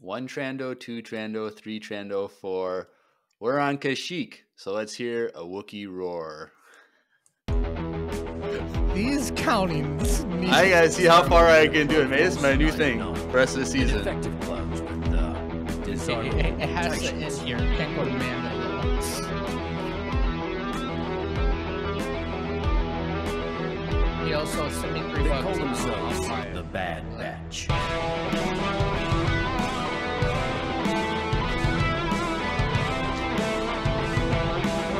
1 Trando, 2 Trando, 3 Trando, 4. We're on Kashyyyk, so let's hear a Wookiee roar. These countings. I gotta see how far I can do it, man. This is my new thing for the rest of the season. Effective gloves with It has to end here. Can't go to Mando. He also sent me $3 They call to themselves I'll the Bad Batch.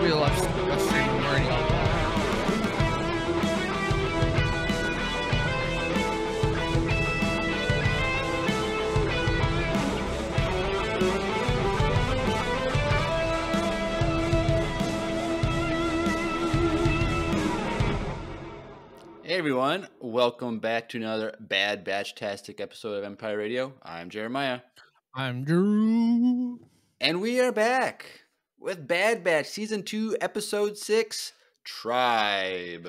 We love streaming already. Hey everyone, welcome back to another Bad Batch-tastic episode of Empire Radio. I'm Jeremiah. I'm Drew. And we are back with Bad Batch Season 2, Episode 6, Tribe.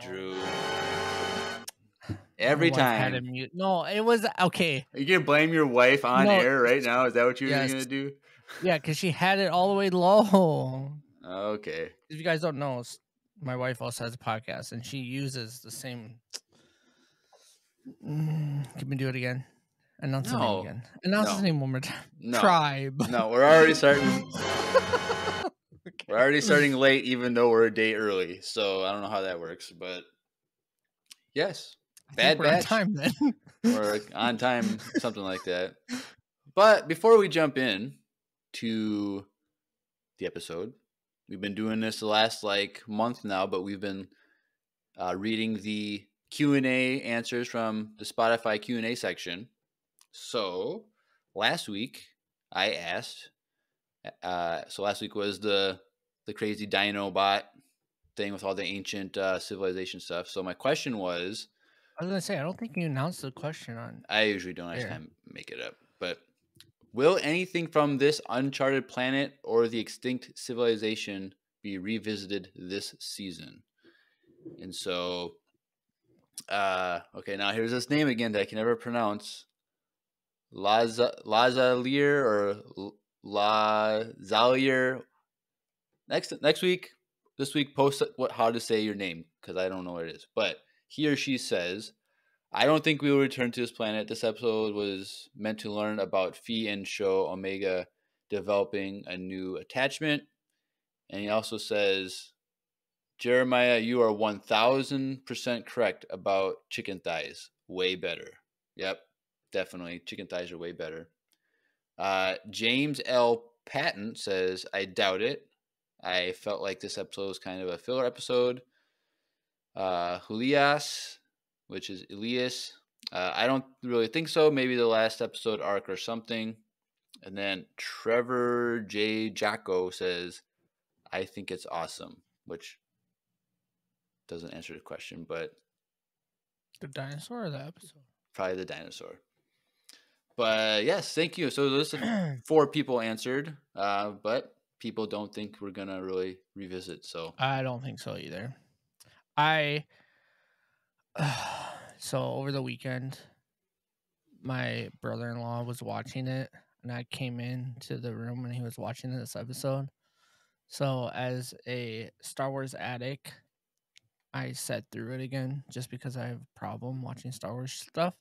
Drew. Every time. No, it was okay. Are you going to blame your wife on air right now? Is that what you're going to do? Yeah, because she had it all the way low. Okay. If you guys don't know, my wife also has a podcast, and she uses the same. Can we do it again? Announce the name again. Announce the name one more time. No. Tribe. No, we're already starting. Okay. We're already starting late, even though we're a day early. So I don't know how that works, but yes, Bad Batch. On time then. Or on time, something like that. But before we jump in to the episode. We've been doing this the last month now, but we've been reading the Q&A answers from the Spotify Q&A section. So last week I asked, last week was the crazy Dinobot thing with all the ancient civilization stuff. So my question was, I was going to say, I don't think you announced the question on. I usually don't. I just kind of make it up. But will anything from this uncharted planet or the extinct civilization be revisited this season? And so, okay, now here's this name again that I can never pronounce. Lazalier or Lazalier. Next week, this week, post how to say your name because I don't know what it is. But he or she says, I don't think we will return to this planet. This episode was meant to learn about Fee and show Omega developing a new attachment. And he also says, Jeremiah, you are 1,000% correct about chicken thighs. Way better. Yep, definitely. Chicken thighs are way better. James L. Patton says, I doubt it. I felt like this episode was kind of a filler episode. Julias, which is Elias. I don't really think so. Maybe the last episode arc or something. And then Trevor J. Jacko says, I think it's awesome, which doesn't answer the question, but... The dinosaur or the episode? Probably the dinosaur. But yes, thank you. So those 4 people answered, but people don't think we're going to really revisit. So I don't think so either. So over the weekend, my brother-in-law was watching it, and I came into the room and he was watching this episode. So as a Star Wars addict, I sat through it again just because I have a problem watching Star Wars stuff.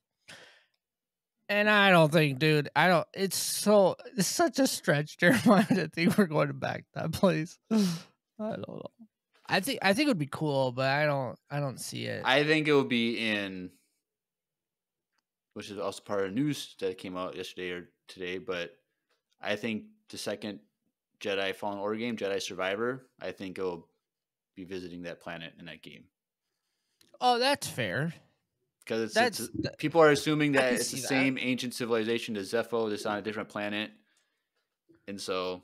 And I don't think, dude, it's such a stretch, Jeremiah, to think we're going back to that place. I don't know. I think it would be cool, but I don't see it. I think it will be in, which is also part of the news that came out yesterday or today, but I think the second Jedi Fallen Order game, Jedi Survivor, I think it will be visiting that planet in that game. Oh, that's fair. Because people are assuming that it's the same ancient civilization as Zepho, just on a different planet, and so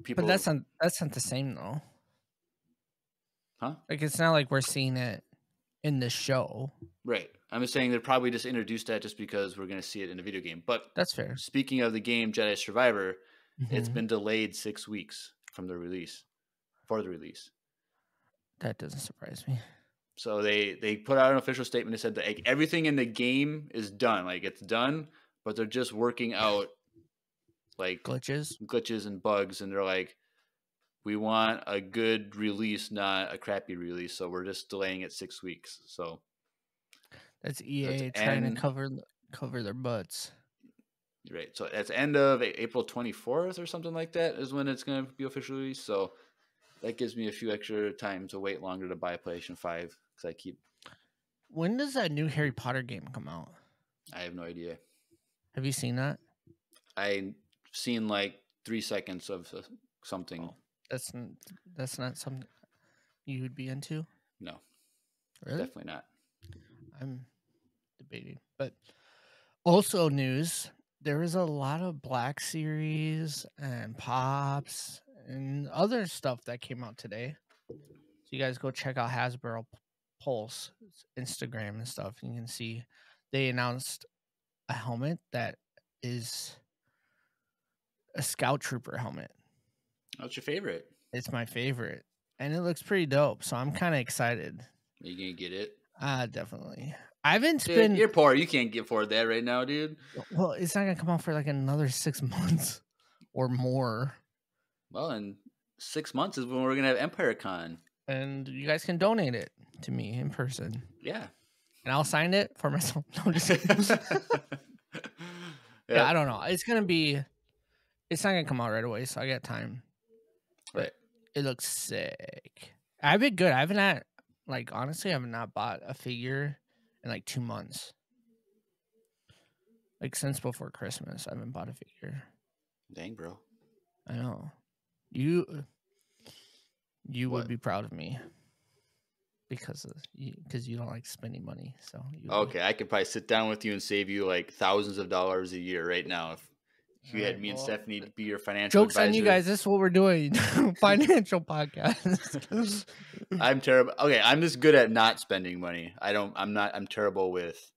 people. But that's not the same though. Huh? Like it's not like we're seeing it in the show. Right. I'm just saying they're probably just introduced that just because we're going to see it in the video game. But that's fair. Speaking of the game Jedi Survivor, it's been delayed 6 weeks for the release. That doesn't surprise me. So they put out an official statement that said that like, everything in the game is done. Like it's done, but they're just working out like glitches and bugs, and they're like, we want a good release, not a crappy release. So we're just delaying it 6 weeks. So that's EA trying to cover their butts. Right. So that's end of April 24th or something like that is when it's going to be officially released. So that gives me a few extra time to wait longer to buy a PlayStation 5 because I keep. When does that new Harry Potter game come out? I have no idea. Have you seen that? I've seen like 3 seconds of something. Oh, that's not something you would be into? No. Really? Definitely not. I'm debating. But also news, there is a lot of Black Series and Pops and other stuff that came out today. So you guys go check out Hasbro Pulse, Instagram and stuff. And you can see they announced a helmet that is a Scout Trooper helmet. What's your favorite? It's my favorite. And it looks pretty dope. So I'm kind of excited. Are you going to get it? Definitely. I haven't Dude, spent. you're poor. You can't afford that right now, dude. Well, it's not going to come out for like another 6 months or more. Well, in 6 months is when we're going to have EmpireCon. And you guys can donate it to me in person. Yeah. And I'll sign it for myself. No, just yeah, I don't know. It's not going to come out right away, so I got time. But right. It looks sick. I've been good. Honestly, I have not bought a figure in like 2 months. Like since before Christmas, I haven't bought a figure. Dang, bro. I know. You would be proud of me because you don't like spending money. So okay, I could probably sit down with you and save you like thousands of dollars a year right now if you had me and Stephanie to be your financial jokes advisor. on you guys. This is what we're doing. Financial podcast. I'm terrible. Okay, I'm just good at not spending money. I'm terrible with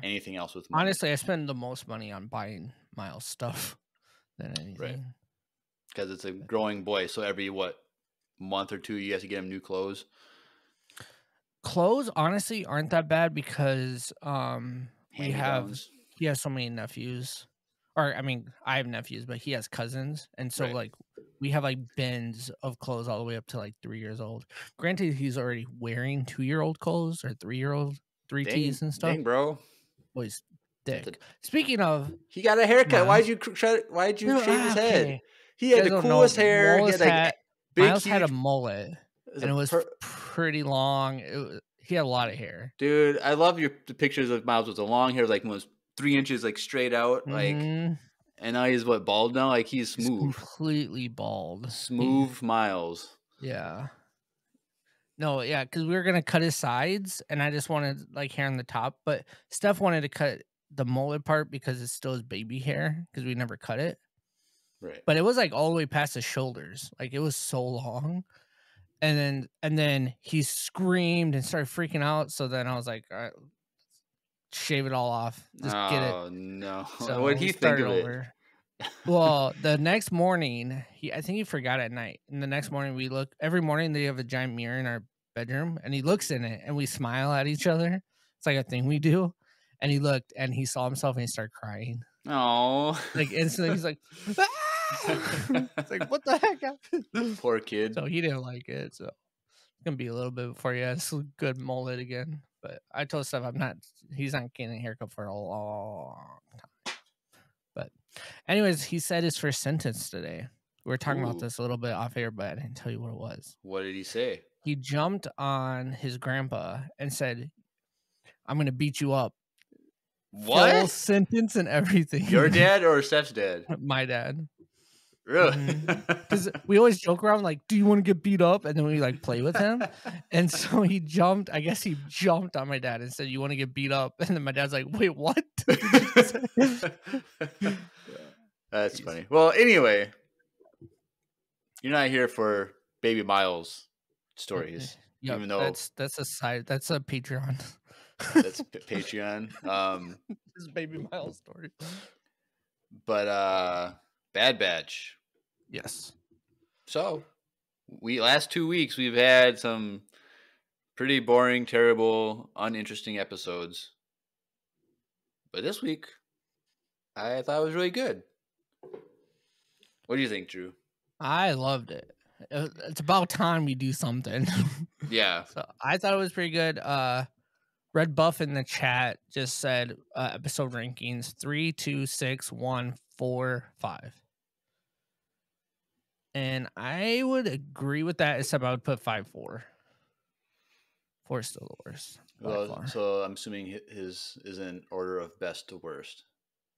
anything else with money. Honestly, I spend the most money on buying Miles stuff than anything. Right. Because it's a growing boy, so every month or two you have to get him new clothes. Clothes honestly aren't that bad because he has so many nephews. Or I mean, I have nephews, but he has cousins, and so like we have like bins of clothes all the way up to like 3 years old. Granted, he's already wearing 2-year-old clothes or 3-year-old 3Ts and stuff. Dang, bro. Well, he's thick. Speaking of, he got a haircut. Why'd you shave his head? He had the coolest hair. He had like Miles had a mullet, and it was pretty long. He had a lot of hair. Dude, I love the pictures of Miles with the long hair, like almost 3 inches, like straight out, like. And now he's bald now? Like he's smooth, he's completely bald, smooth Miles. Yeah. No, yeah, because we were gonna cut his sides, and I just wanted like hair on the top, but Steph wanted to cut the mullet part because it's still his baby hair because we never cut it. Right. But it was like all the way past his shoulders. Like it was so long. And then he screamed and started freaking out. So then I was like, all right, shave it all off. Just get it. Oh no. So what did he think of it? Well, the next morning, I think he forgot at night. And the next morning we look, every morning they have a giant mirror in our bedroom and he looks in it and we smile at each other. It's like a thing we do. And he looked and he saw himself and he started crying. Oh. Like instantly he's like, ah! It's like, what the heck happened? Poor kid. So he didn't like it. So it's gonna be a little bit before he has a good mullet again. But I told Steph he's not getting a haircut for a long time. But anyways, he said his first sentence today. We were talking about this a little bit off air, but I didn't tell you what it was. What did he say? He jumped on his grandpa and said, I'm gonna beat you up. What? Full sentence and everything. Your dad or Steph's dad? My dad. Really? Because we always joke around like, do you want to get beat up? And then we like play with him. And so he jumped. I guess he jumped on my dad and said, you want to get beat up? And then my dad's like, wait, what? That's funny. Well, anyway, you're not here for Baby Miles stories. Yep, even though that's a Patreon. That's Patreon. This is Baby Miles story. But Bad Batch. Yes. So last 2 weeks we've had some pretty boring, terrible, uninteresting episodes. But this week, I thought it was really good. What do you think, Drew? I loved it. It's about time we do something. Yeah. So I thought it was pretty good. Red Buff in the chat just said episode rankings 3, 2, 6, 1, 4, 5. And I would agree with that, except I would put 5, 4. 4 is still the worst. Well, so I'm assuming his is in order of best to worst.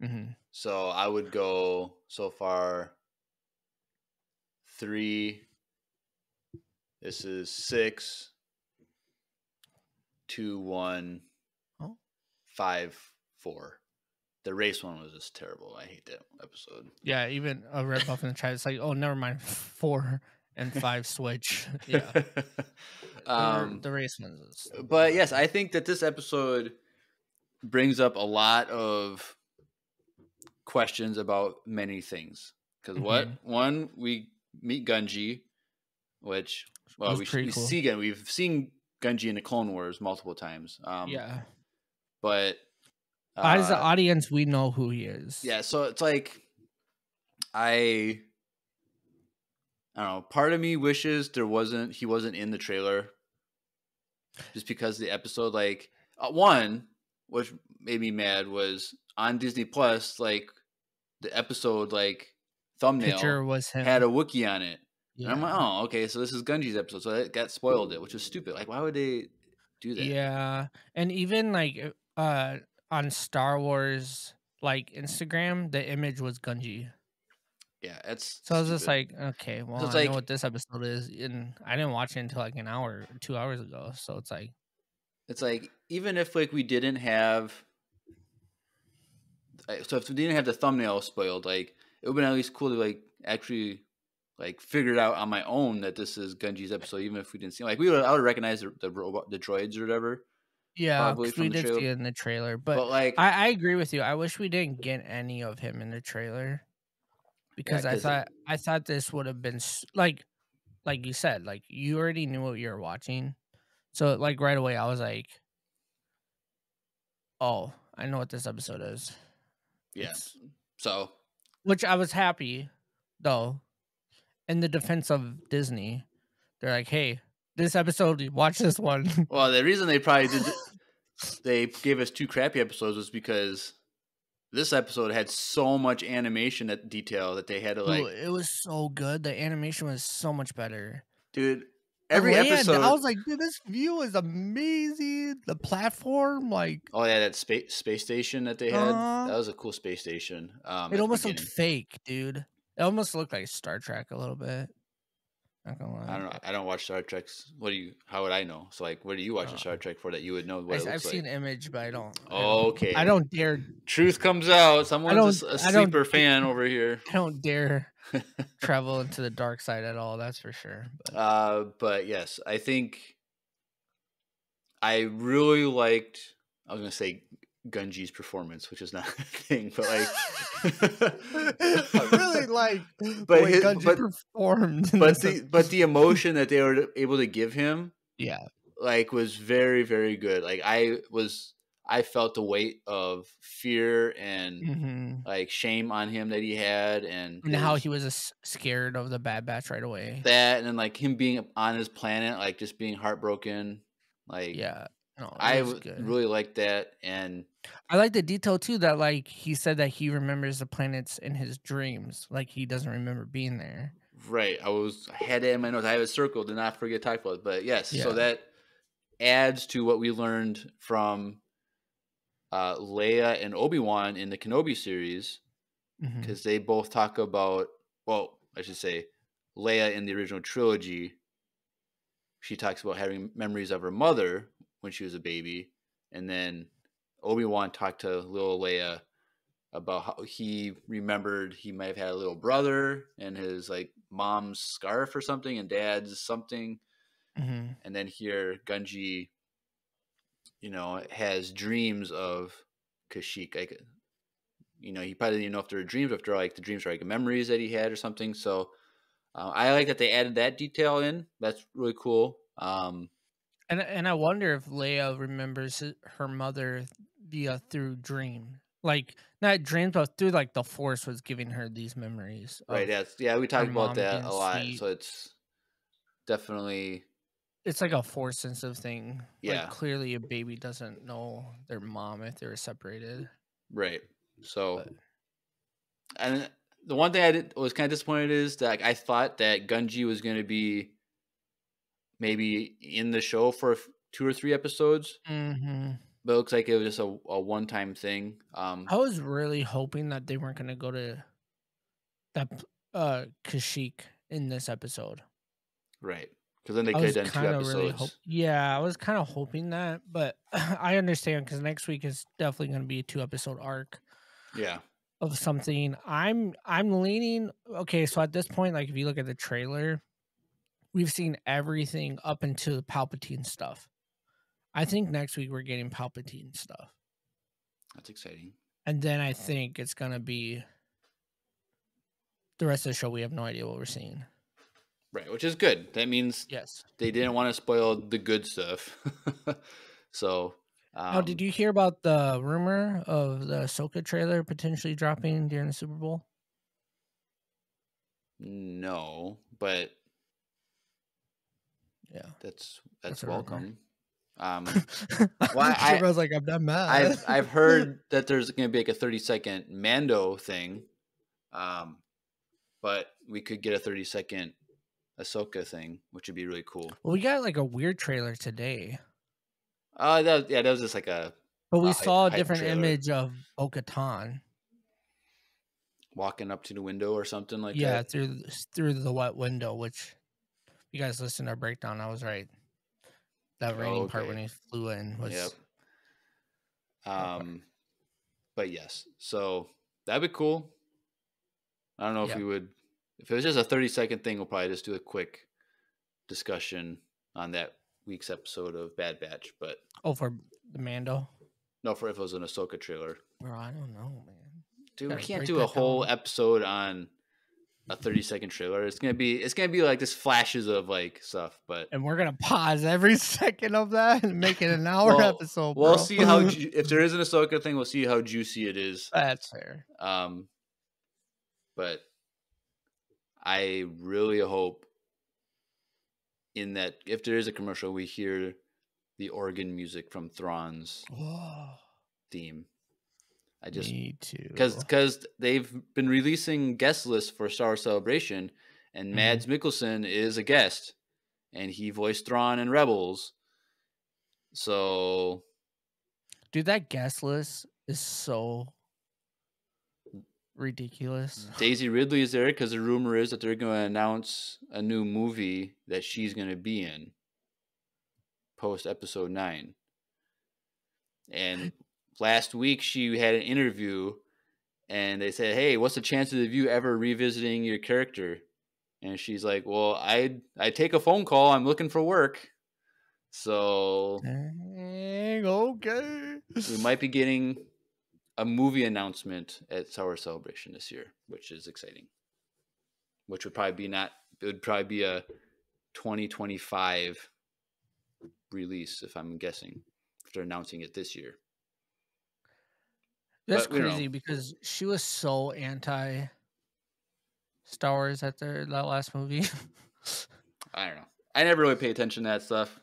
Mm-hmm. So I would go so far 3. This is 6, 2, 1, 5, 4. The race one was just terrible. I hate that episode. Yeah, even a Red Buff in the chat. It's like, oh, never mind. 4 and 5 switch. Yeah. The race ones. But yes, I think that this episode brings up a lot of questions about many things. Because one, we meet Gunji, which we cool. see again. We've seen Gunji in the Clone Wars multiple times. Yeah. But as the audience, we know who he is. Yeah, so it's like I don't know. Part of me wishes he wasn't in the trailer, just because the episode, like one, which made me mad, was on Disney Plus. Like the episode, like thumbnail picture was him. Had a Wookiee on it, Yeah. and I'm like, oh, okay, so this is Gunji's episode. So that got spoiled it, which is stupid. Like, why would they do that? Yeah, and even like on Star Wars like Instagram, the image was Gunji. Yeah, it's so I was just like, okay, well, so I like, know what this episode is, and I didn't watch it until like an hour, 2 hours ago. So it's like even if like we didn't have, so if we didn't have the thumbnail spoiled, like it would have been at least cool to like actually like figure it out on my own that this is Gunji's episode, even if we didn't see like I would recognize the droids or whatever. Yeah, because we did see it in the trailer, but like I agree with you. I wish we didn't get any of him in the trailer, because I thought this would have been like you said, like you already knew what you were watching, so like right away I was like, oh, I know what this episode is. Yeah. So, which I was happy though. In the defense of Disney, they're like, hey, this episode, watch this one. Well, the reason they probably they gave us 2 crappy episodes was because this episode had so much animation detail that they had to like. Ooh, it was so good. The animation was so much better, dude. Every episode, I was like, dude, this view is amazing. The platform, like, oh yeah, that space station that they had, that was a cool space station. It almost looked fake, dude. It almost looked like Star Trek a little bit. Not gonna lie. I don't know. I don't watch Star Trek. How would I know? So like, what do you watch a Star Trek for that you would know what it looks I've seen Image, but I don't. Okay. I don't dare. Truth comes out. Someone's a sleeper fan over here. I don't dare travel into the dark side at all. That's for sure. But yes, I think I really liked. I was gonna say Gunji's performance, which is not a thing, but like I really like but Gunji performed. But the emotion that they were able to give him, yeah, like was very, very good. Like I felt the weight of fear and like shame on him that he had, and how he was scared of the Bad Batch right away. That, and then like him being on his planet, like just being heartbroken. Like, yeah. No, I really liked that, and I like the detail too that like he said that he remembers the planets in his dreams, like he doesn't remember being there. Right, I had it in my notes. I have it circled. Did not forget to talk about it, but yes, so that adds to what we learned from Leia and Obi-Wan in the Kenobi series, because they both talk about. Well, I should say, Leia in the original trilogy. She talks about having memories of her mother when she was a baby, and then Obi-Wan talked to little Leia about how he remembered he might have had a little brother and his like mom's scarf or something and dad's something, and then here Gunji, has dreams of Kashyyyk. Like, he probably didn't even know if they were dreams, if they're like the dreams are like memories that he had or something. So I like that they added that detail in. That's really cool. And I wonder if Leia remembers her mother via through dream, like not dreams, but through like the Force was giving her these memories Right. of Yeah. We her talked about mom that being a lot. sweet. So it's definitely, It's like a Force sensitive thing. Like yeah. clearly, a baby doesn't know their mom if they were separated. Right. So, But and the one thing was kind of disappointed is that I thought that Gunji was going to be maybe in the show for 2 or 3 episodes, but it looks like it was just a one-time thing. I was really hoping that they weren't going to go to that Kashyyyk in this episode. Right. Because then they I could have was done 2 kind of really episodes. I was kind of hoping that, but I understand because next week is definitely going to be a 2-episode arc Yeah. of something. I'm leaning okay. So at this point, like if you look at the trailer, we've seen everything up until Palpatine stuff. I think next week we're getting Palpatine stuff, That's exciting. and then I think it's going to be the rest of the show. We have no idea what we're seeing. Right, which is good. That means Yes. they didn't want to spoil the good stuff. So, Oh, did you hear about the rumor of the Ahsoka trailer potentially dropping during the Super Bowl? no, but Yeah, that's a rumor. welcome. Well, I was like, I'm not mad. I've heard that there's going to be like a 30-second Mando thing, but we could get a 30-second Ahsoka thing, which would be really cool. Well, we got like a weird trailer today. That was just like a. But we saw a different trailer. Image of Bo-Katan Walking up to the window or something like that. Yeah, through the wet window. Which, if you guys listen to our breakdown, I was right. That raining part when he flew in was. Yep. But yes, so that'd be cool. I don't know if we would. If it was just a 30-second thing, we'll probably just do a quick discussion on that week's episode of Bad Batch. But for the Mando. No, for if it was an Ahsoka trailer. Bro, I don't know, man. Dude, we can't do a whole episode on a 30-second trailer. It's gonna be like just flashes of like stuff, but and we're gonna pause every second of that and make it an hour episode. Bro. We'll see how if there is an Ahsoka thing, we'll see how juicy it is. That's fair. But I really hope in that if there is a commercial, we hear the organ music from Thrawn's theme. Me too. Because they've been releasing guest lists for Star Wars Celebration, and Mads Mikkelsen is a guest, and he voiced Thrawn in Rebels. So, dude, that guest list is so ridiculous. Daisy Ridley is there because the rumor is that they're going to announce a new movie that she's going to be in post Episode 9. And last week she had an interview, and they said, "Hey, what's the chances of you ever revisiting your character?" And she's like, "Well, I take a phone call. I'm looking for work." So, okay, we might be getting a movie announcement at Star Wars Celebration this year, which is exciting. Which would probably be a 2025 release, if I'm guessing, if they're announcing it this year. That's crazy because she was so anti Star Wars at that last movie. I don't know. I never really pay attention to that stuff,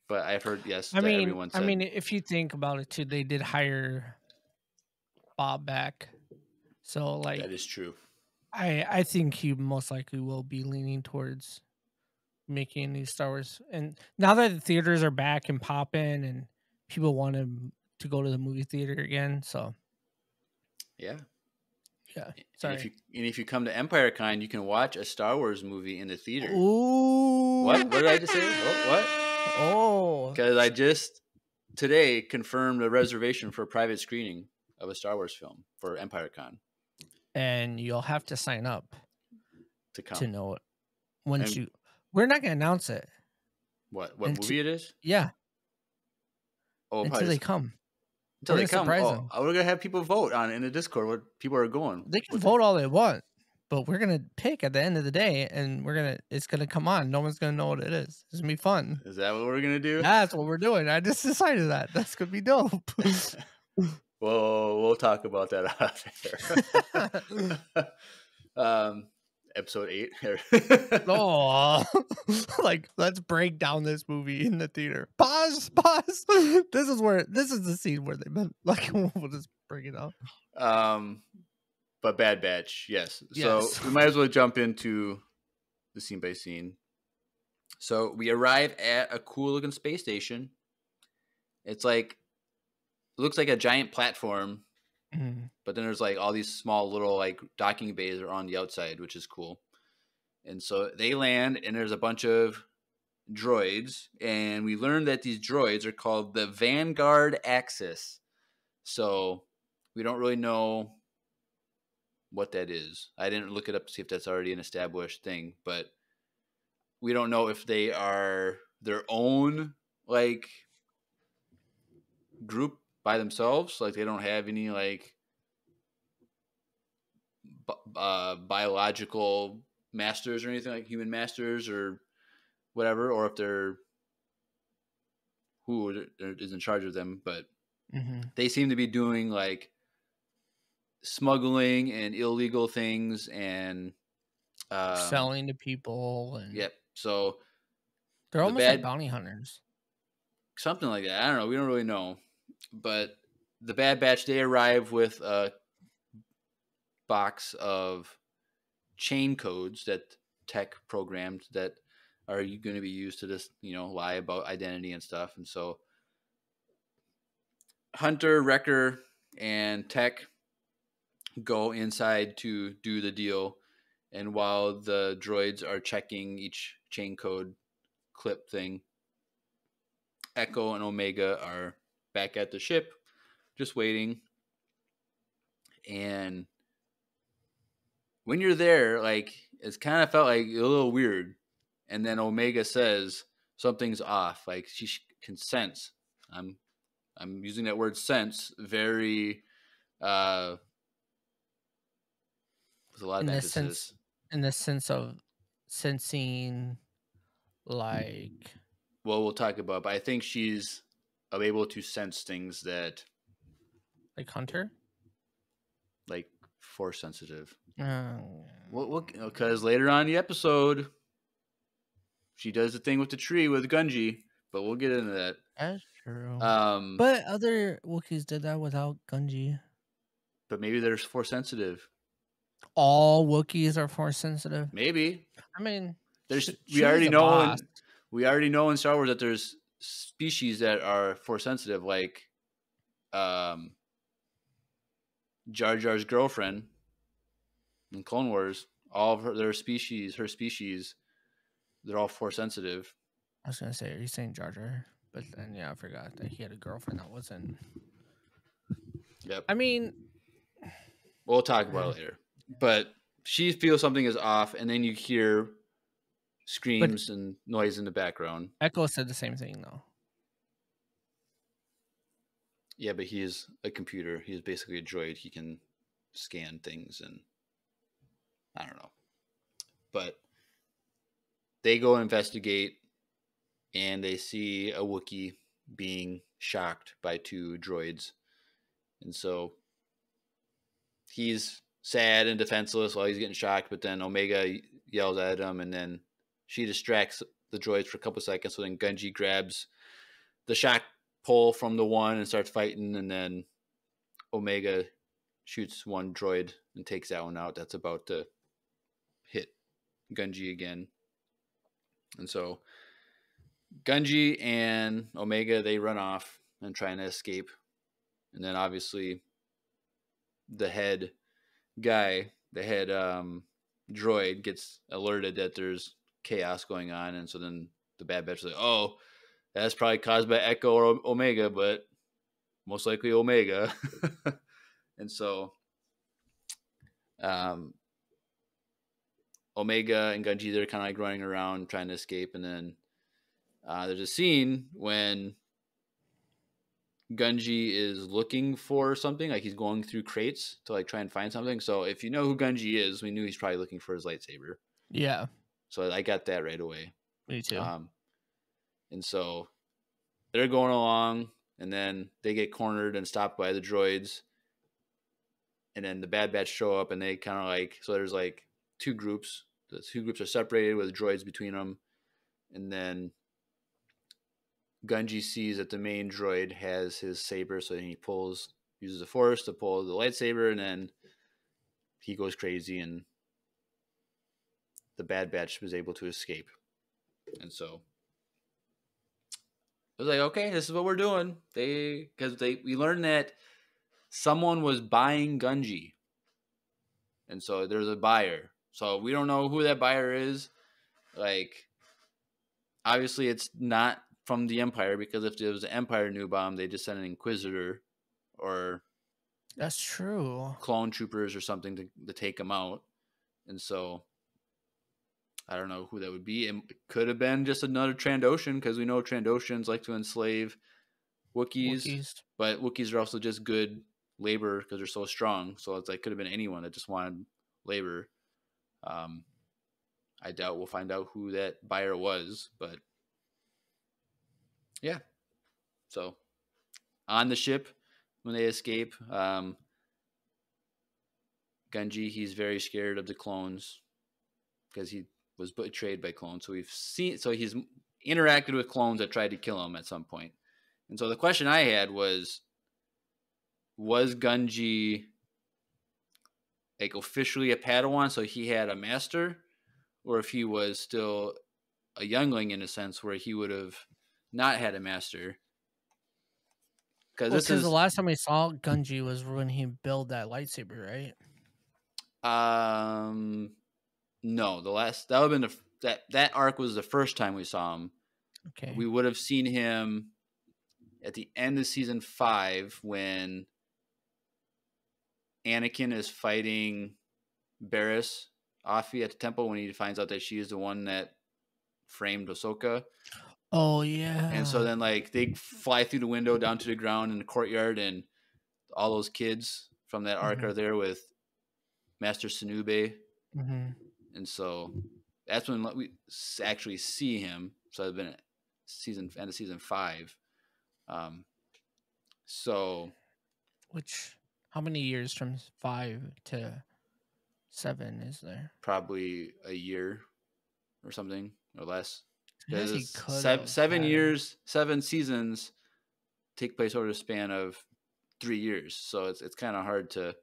but I've heard everyone said. I mean, if you think about it too, they did hire Bob back, so like that is true. I think he most likely will be leaning towards making these Star Wars, and now that the theaters are back and popping, and people want to go to the movie theater again, so. Yeah. Sorry. And if you come to EmpireCon, you can watch a Star Wars movie in the theater. Ooh. What did I just say? What? Oh. Because I just today confirmed a reservation for a private screening of a Star Wars film for EmpireCon. And you'll have to sign up to come to know it. We're not gonna announce it. What movie it is? Yeah. Oh, until they come. Until they come. We're gonna have people vote on it in the Discord what people are going. They can vote all they want. but we're gonna pick at the end of the day, and it's gonna come on. No one's gonna know what it is. It's gonna be fun. Is that what we're gonna do? That's what we're doing. I just decided that. That's gonna be dope. Well, we'll talk about that after. Episode 8. Oh, like let's break down this movie in the theater. Pause. This is the scene where they meant like we'll just break it up. But Bad Batch, yes. Yes. So we might as well jump into the scene by scene. So we arrive at a cool looking space station. It's like, it looks like a giant platform, but then there's like all these small little like docking bays are on the outside, which is cool. And so they land, and there's a bunch of droids, and we learned that these droids are called the Vanguard Axis. So we don't really know what that is. I didn't look it up to see if that's already an established thing, but we don't know if they are their own like group by themselves, like they don't have any like biological masters or anything, like human masters or whatever, or if they're who is in charge of them. But they seem to be doing like smuggling and illegal things and selling to people. And yep. So they're almost like bounty hunters. Something like that. I don't know. We don't really know. But the Bad Batch, they arrive with a box of chain codes that Tech programmed that are going to be used to just, lie about identity and stuff. And so Hunter, Wrecker, and Tech go inside to do the deal. And while the droids are checking each chain code clip thing, Echo and Omega are back at the ship, just waiting. And when you're there, like, it's kind of felt like a little weird. And then Omega says something's off. Like, she can sense. I'm using that word sense very with a lot of emphasis. In the sense of sensing, like... Well, we'll talk about it, but I think she's able to sense things that... Like Hunter? Like force sensitive. Because later on in the episode, she does the thing with the tree with Gunji, but we'll get into that. That's true. But other Wookiees did that without Gunji. But maybe they're force sensitive. All Wookiees are force sensitive? Maybe. I mean, we already know in Star Wars that there's species that are force sensitive, like Jar Jar's girlfriend in Clone Wars. All of her species, they're all force sensitive. I was gonna say, are you saying Jar Jar? But then, I forgot that he had a girlfriend that wasn't. Yep. I mean, we'll talk about it later. But she feels something is off, and then you hear screams and noise in the background. Echo said the same thing, though. Yeah, but he is a computer. He is basically a droid. He can scan things, and I don't know. But they go investigate, and they see a Wookiee being shocked by 2 droids. And so he's sad and defenseless while he's getting shocked, but then Omega yells at him, and then she distracts the droids for a couple seconds, so then Gunji grabs the shock pole from the one and starts fighting, and then Omega shoots one droid and takes that one out that's about to hit Gunji again. And so Gunji and Omega, they run off and trying to escape. And then obviously the head guy, droid gets alerted that there's chaos going on. And so then the Bad Batch is like, oh, that's probably caused by Echo or Omega, but most likely Omega. And so Omega and Gunji, they're kind of like running around trying to escape. And then there's a scene when Gunji is looking for something, like he's going through crates to like try and find something. So if you know who Gunji is, we knew he's probably looking for his lightsaber. Yeah, So I got that right away. me too. And so they're going along, and then they get cornered and stopped by the droids. And then the Bad Batch show up, and they kind of like, so there's like two groups. The two groups are separated with droids between them. And then Gunji sees that the main droid has his saber, so he uses the Force to pull the lightsaber, and then he goes crazy, and the Bad Batch was able to escape. And so I was like, okay, this is what we're doing. We learned that someone was buying Gunji, and so there's a buyer. So we don't know who that buyer is. Like, obviously, it's not from the Empire, because if it was the Empire knew about him, they just sent an Inquisitor or That's true. clone troopers or something to take him out. And so I don't know who that would be. It could have been just another Trandoshan, because we know Trandoshans like to enslave Wookiees. But Wookiees are also just good labor because they're so strong. So it's like, could have been anyone that just wanted labor. I doubt we'll find out who that buyer was, but yeah. So on the ship, when they escape, Gunji, he's very scared of the clones because he was betrayed by clones. So he's interacted with clones that tried to kill him at some point. And so the question I had was Gunji like officially a Padawan, so he had a master, or if he was still a youngling in a sense where he would have not had a master? Because the last time we saw Gunji was when he built that lightsaber, right? No, that would have been that arc was the first time we saw him. Okay. We would have seen him at the end of season 5 when Anakin is fighting Barriss Offee at the temple, when he finds out that she is the one that framed Ahsoka. Oh yeah. And so then like they fly through the window down to the ground in the courtyard, and all those kids from that arc are there with Master Sinube. And so that's when we actually see him. So it's been end of season 5. So how many years from 5 to 7 is there? Probably a year or something, or less. Because 7 years, 7 seasons take place over the span of 3 years. So it's kind of hard to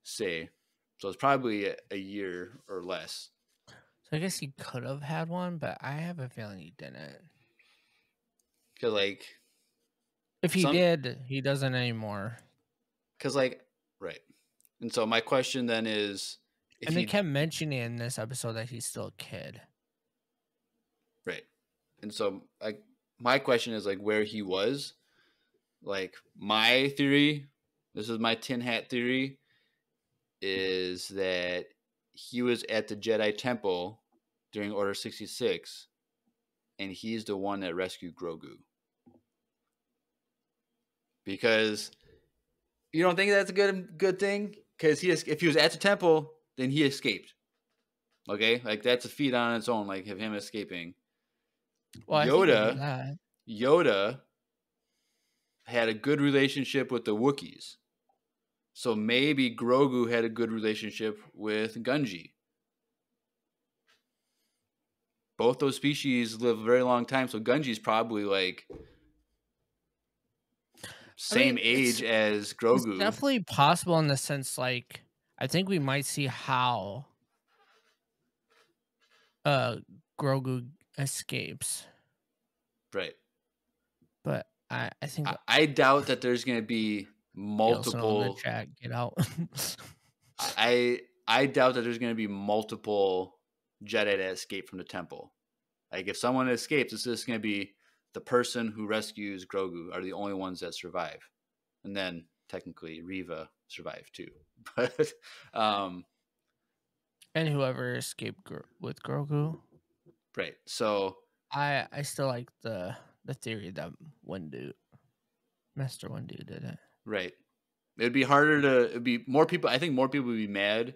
say. So it's probably a year or less. So I guess he could have had one, but I have a feeling he didn't. Because like, if he did, he doesn't anymore. Because like, right. And so my question then is, they kept mentioning in this episode that he's still a kid. Right. And so like my question is like where he was. Like my theory, this is my tin hat theory, is that he was at the Jedi Temple during Order 66, and he's the one that rescued Grogu. Because you don't think that's a good thing? Because if he was at the temple, then he escaped. Okay, like that's a feat on its own, like of him escaping. Well, Yoda had a good relationship with the Wookiees. So maybe Grogu had a good relationship with Gunji. Both those species live a very long time, so Gunji's probably like same age as Grogu. It's definitely possible in the sense, like, I think we might see how Grogu escapes. Right. But I think I doubt that there's going to be multiple. In the chat, get out. I doubt that there's going to be multiple Jedi that escape from the temple. Like if someone escapes, it's just going to be the person who rescues Grogu are the only ones that survive, and then technically Reva survived too. But and whoever escaped with Grogu, right? So I still like the theory that Windu Master Windu did it. Right. It'd be harder to. It'd be more people. I think more people would be mad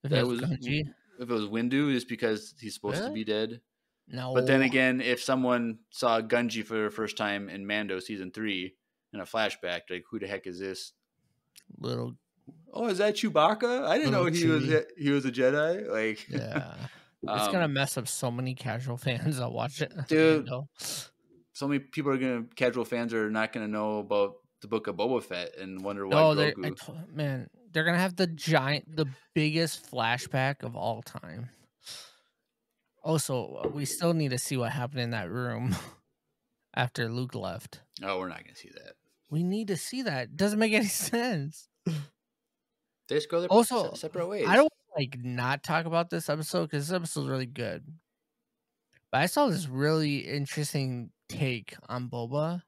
If that it it was was Gunji, if it was Windu, just because he's supposed to really? be dead. No. But then again, if someone saw Gunji for the first time in Mando season 3 in a flashback, like who the heck is this? Little, Oh, is that Chewbacca? I didn't know Little he was a Jedi. Like, yeah. It's gonna um, mess up so many casual fans that watch it. dude, Mando. so many people are gonna casual fans are not gonna know about the book of Boba Fett and wonder why No, Grogu. man, they're gonna have the biggest flashback of all time. Also, we still need to see what happened in that room after Luke left. Oh, we're not gonna see that. We need to see that. It doesn't make any sense. They just go their Also, separate ways. I don't like not talk about this episode because this episode's really good. But I saw this really interesting take on Boba,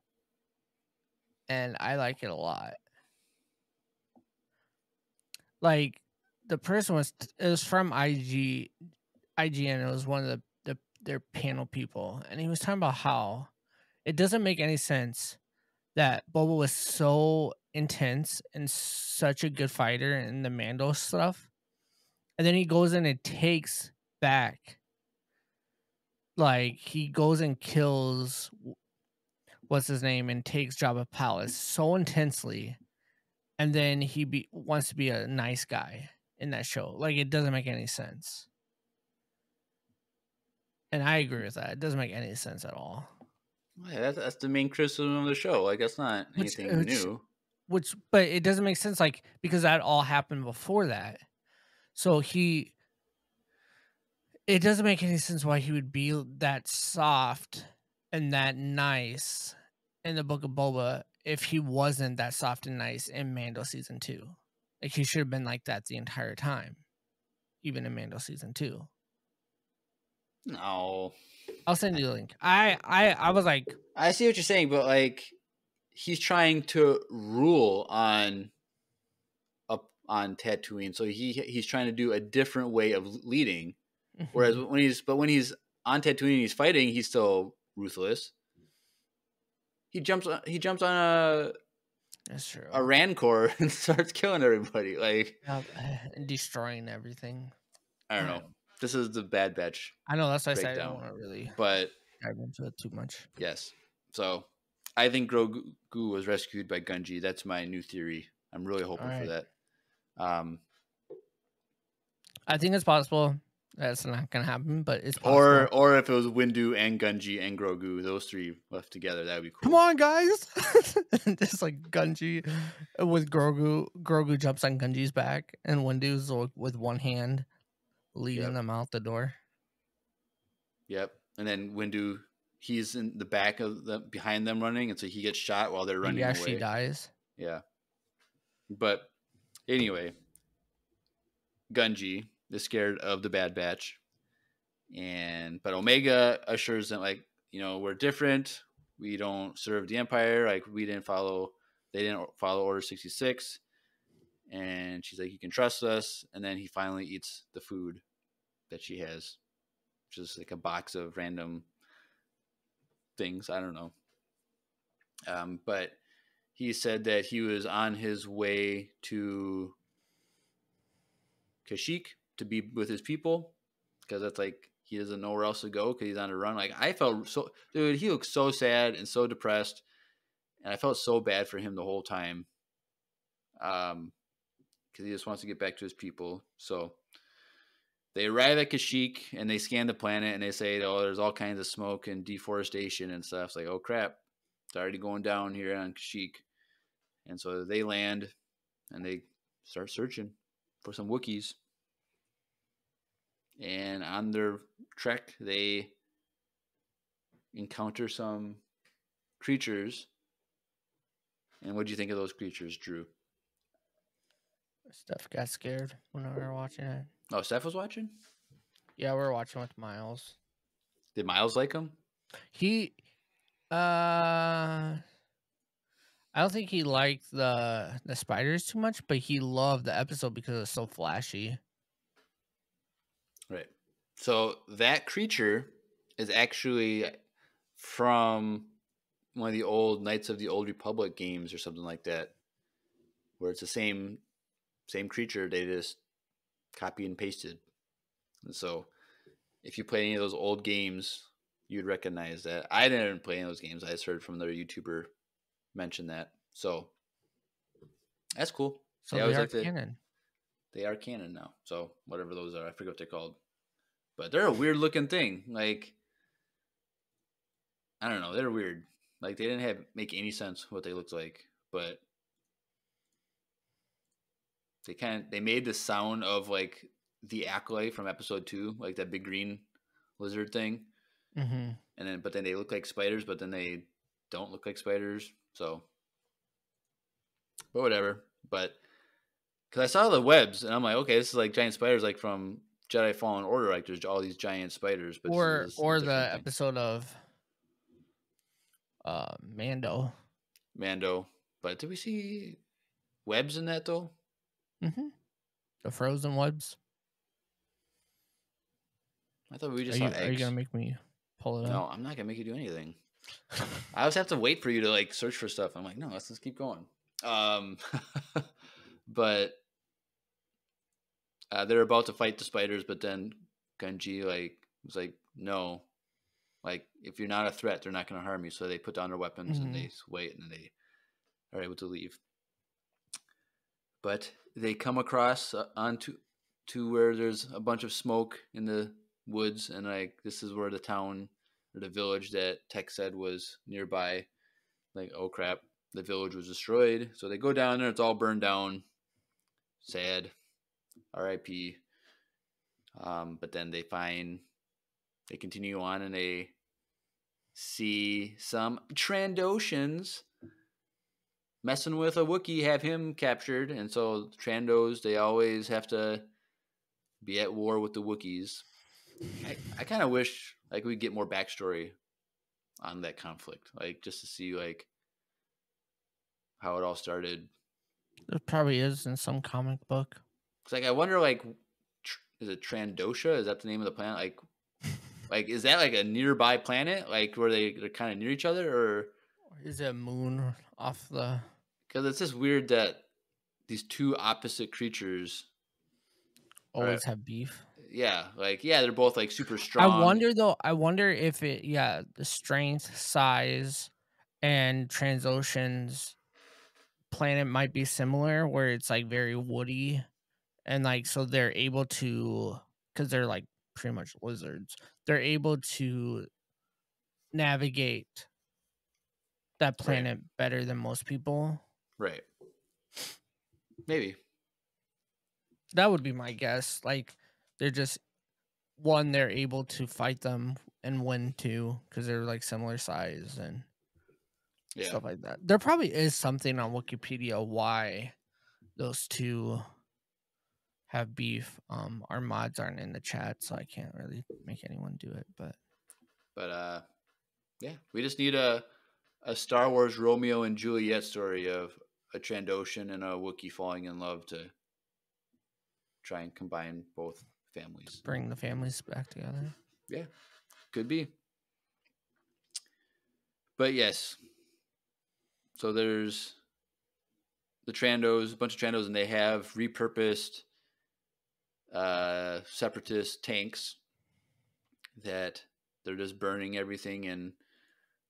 and I like it a lot. Like the person it was from IGN. It was one of their panel people, and he was talking about how it doesn't make any sense that Boba was so intense and such a good fighter in the Mando stuff, and then he goes in and takes back, like he goes and kills what's his name and takes Jabba Palace so intensely, and then he wants to be a nice guy in that show. Like it doesn't make any sense. And I agree with that. It doesn't make any sense at all. Yeah, that's the main criticism of the show. Like that's not anything new. But it doesn't make sense, like because that all happened before that. So it doesn't make any sense why he would be that soft and that nice in the Book of Boba if he wasn't that soft and nice in Mando season 2. Like he should have been like that the entire time, even in Mando season 2. No, I'll send you the link. I was like, I see what you're saying, but like he's trying to rule on Tatooine, so he's trying to do a different way of leading. Whereas when he's on Tatooine, he's fighting, he's still ruthless. He jumps on that's true. a Rancor and starts killing everybody, like and destroying everything. I don't know. This is the Bad Batch. I know, that's why I said I breakdown. don't want to really But dive into it too much. yes, so I think Grogu was rescued by Gunji. That's my new theory. I'm really hoping for that. I think it's possible. That's not gonna happen, but it's possible. Or if it was Windu and Gunji and Grogu, those three left together, that would be cool. Come on, guys! Just like Gunji with Grogu. Grogu jumps on Gunji's back, and Windu's with one hand leading them out the door. Yep. And then Windu, he's in the back of behind them running, and so he gets shot while they're running away. He actually dies. Yeah. But anyway, Gunji is scared of the Bad Batch, but Omega assures them, like, we're different. We don't serve the Empire. Like they didn't follow Order 66. And she's like, you can trust us. And then he finally eats the food that she has, which is like a box of random things. I don't know. But he said that he was on his way to Kashyyyk to be with his people, because that's like he doesn't know where else to go because he's on a run. Like I felt so, dude, he looked so sad and so depressed, and I felt so bad for him the whole time, because he just wants to get back to his people. So they arrive at Kashyyyk and they scan the planet and they say, oh, there's all kinds of smoke and deforestation and stuff. It's like, oh crap, it's already going down here on Kashyyyk. And so they land and they start searching for some Wookiees. And on their trek, they encounter some creatures. And what do you think of those creatures, Drew? Steph got scared when we were watching it. Oh, Steph was watching? Yeah, we were watching with Miles. Did Miles like him? I don't think he liked the spiders too much, but he loved the episode because it was so flashy. Right. So that creature is actually from one of the old Knights of the Old Republic games or something like that, where it's the same creature. They just copy and pasted. And so if you play any of those old games, you'd recognize that. I didn't play any of those games. I just heard from another YouTuber mention that. So that's cool. So they are canon. They are canon now. So whatever those are, I forget what they're called. But they're a weird looking thing. Like, I don't know. They're weird. Like, they didn't make any sense what they looked like. But they made the sound of like the Acolyte from episode 2, like that big green lizard thing. Mm-hmm. But then they look like spiders, but then they don't look like spiders. So, but whatever. But because I saw the webs, and I'm like, okay, this is like giant spiders, like from Jedi Fallen Order. Like there's all these giant spiders. But or the episode of Mando. But did we see webs in that though? Mm-hmm. The frozen webs. I thought we just saw eggs. Are you gonna make me pull it up? No, I'm not gonna make you do anything. I always have to wait for you to like search for stuff. I'm like, no, let's just keep going. But they're about to fight the spiders, but then Gunji was like, no, like if you're not a threat, they're not gonna harm you. So they put down their weapons and they wait, and then they are able to leave. But they come across onto where there's a bunch of smoke in the woods, and like this is where the town or the village that Tech said was nearby. Like, oh crap, the village was destroyed. So they go down there, it's all burned down. Sad. R.I.P. But then they continue on, and they see some Trandoshans messing with a Wookiee, have him captured. And so Trandos, they always have to be at war with the Wookiees. I kind of wish like we'd get more backstory on that conflict, like just to see like how it all started. There probably is in some comic book. It's like I wonder, like, is it Trandosha? Is that the name of the planet? Like is that like a nearby planet, like where they're kind of near each other, or is it a moon off the? Because it's just weird that these two opposite creatures always have beef. Yeah, they're both like super strong. I wonder if the strength, size, and Transocean's planet might be similar, where it's like very woody, and like so they're able to, because they're like pretty much lizards, they're able to navigate that planet better than most people. Right. Maybe. That would be my guess. Like, they're just, one, they're able to fight them and win too, because they're like similar size and stuff like that. There probably is something on Wikipedia why those two have beef. Our mods aren't in the chat, so I can't really make anyone do it. But yeah, we just need a Star Wars Romeo and Juliet story of a Trandoshan and a Wookiee falling in love to try and combine both families. Bring the families back together. Yeah, could be. But yes, so there's the Trandos, a bunch of Trandos, and they have repurposed separatist tanks that they're just burning everything and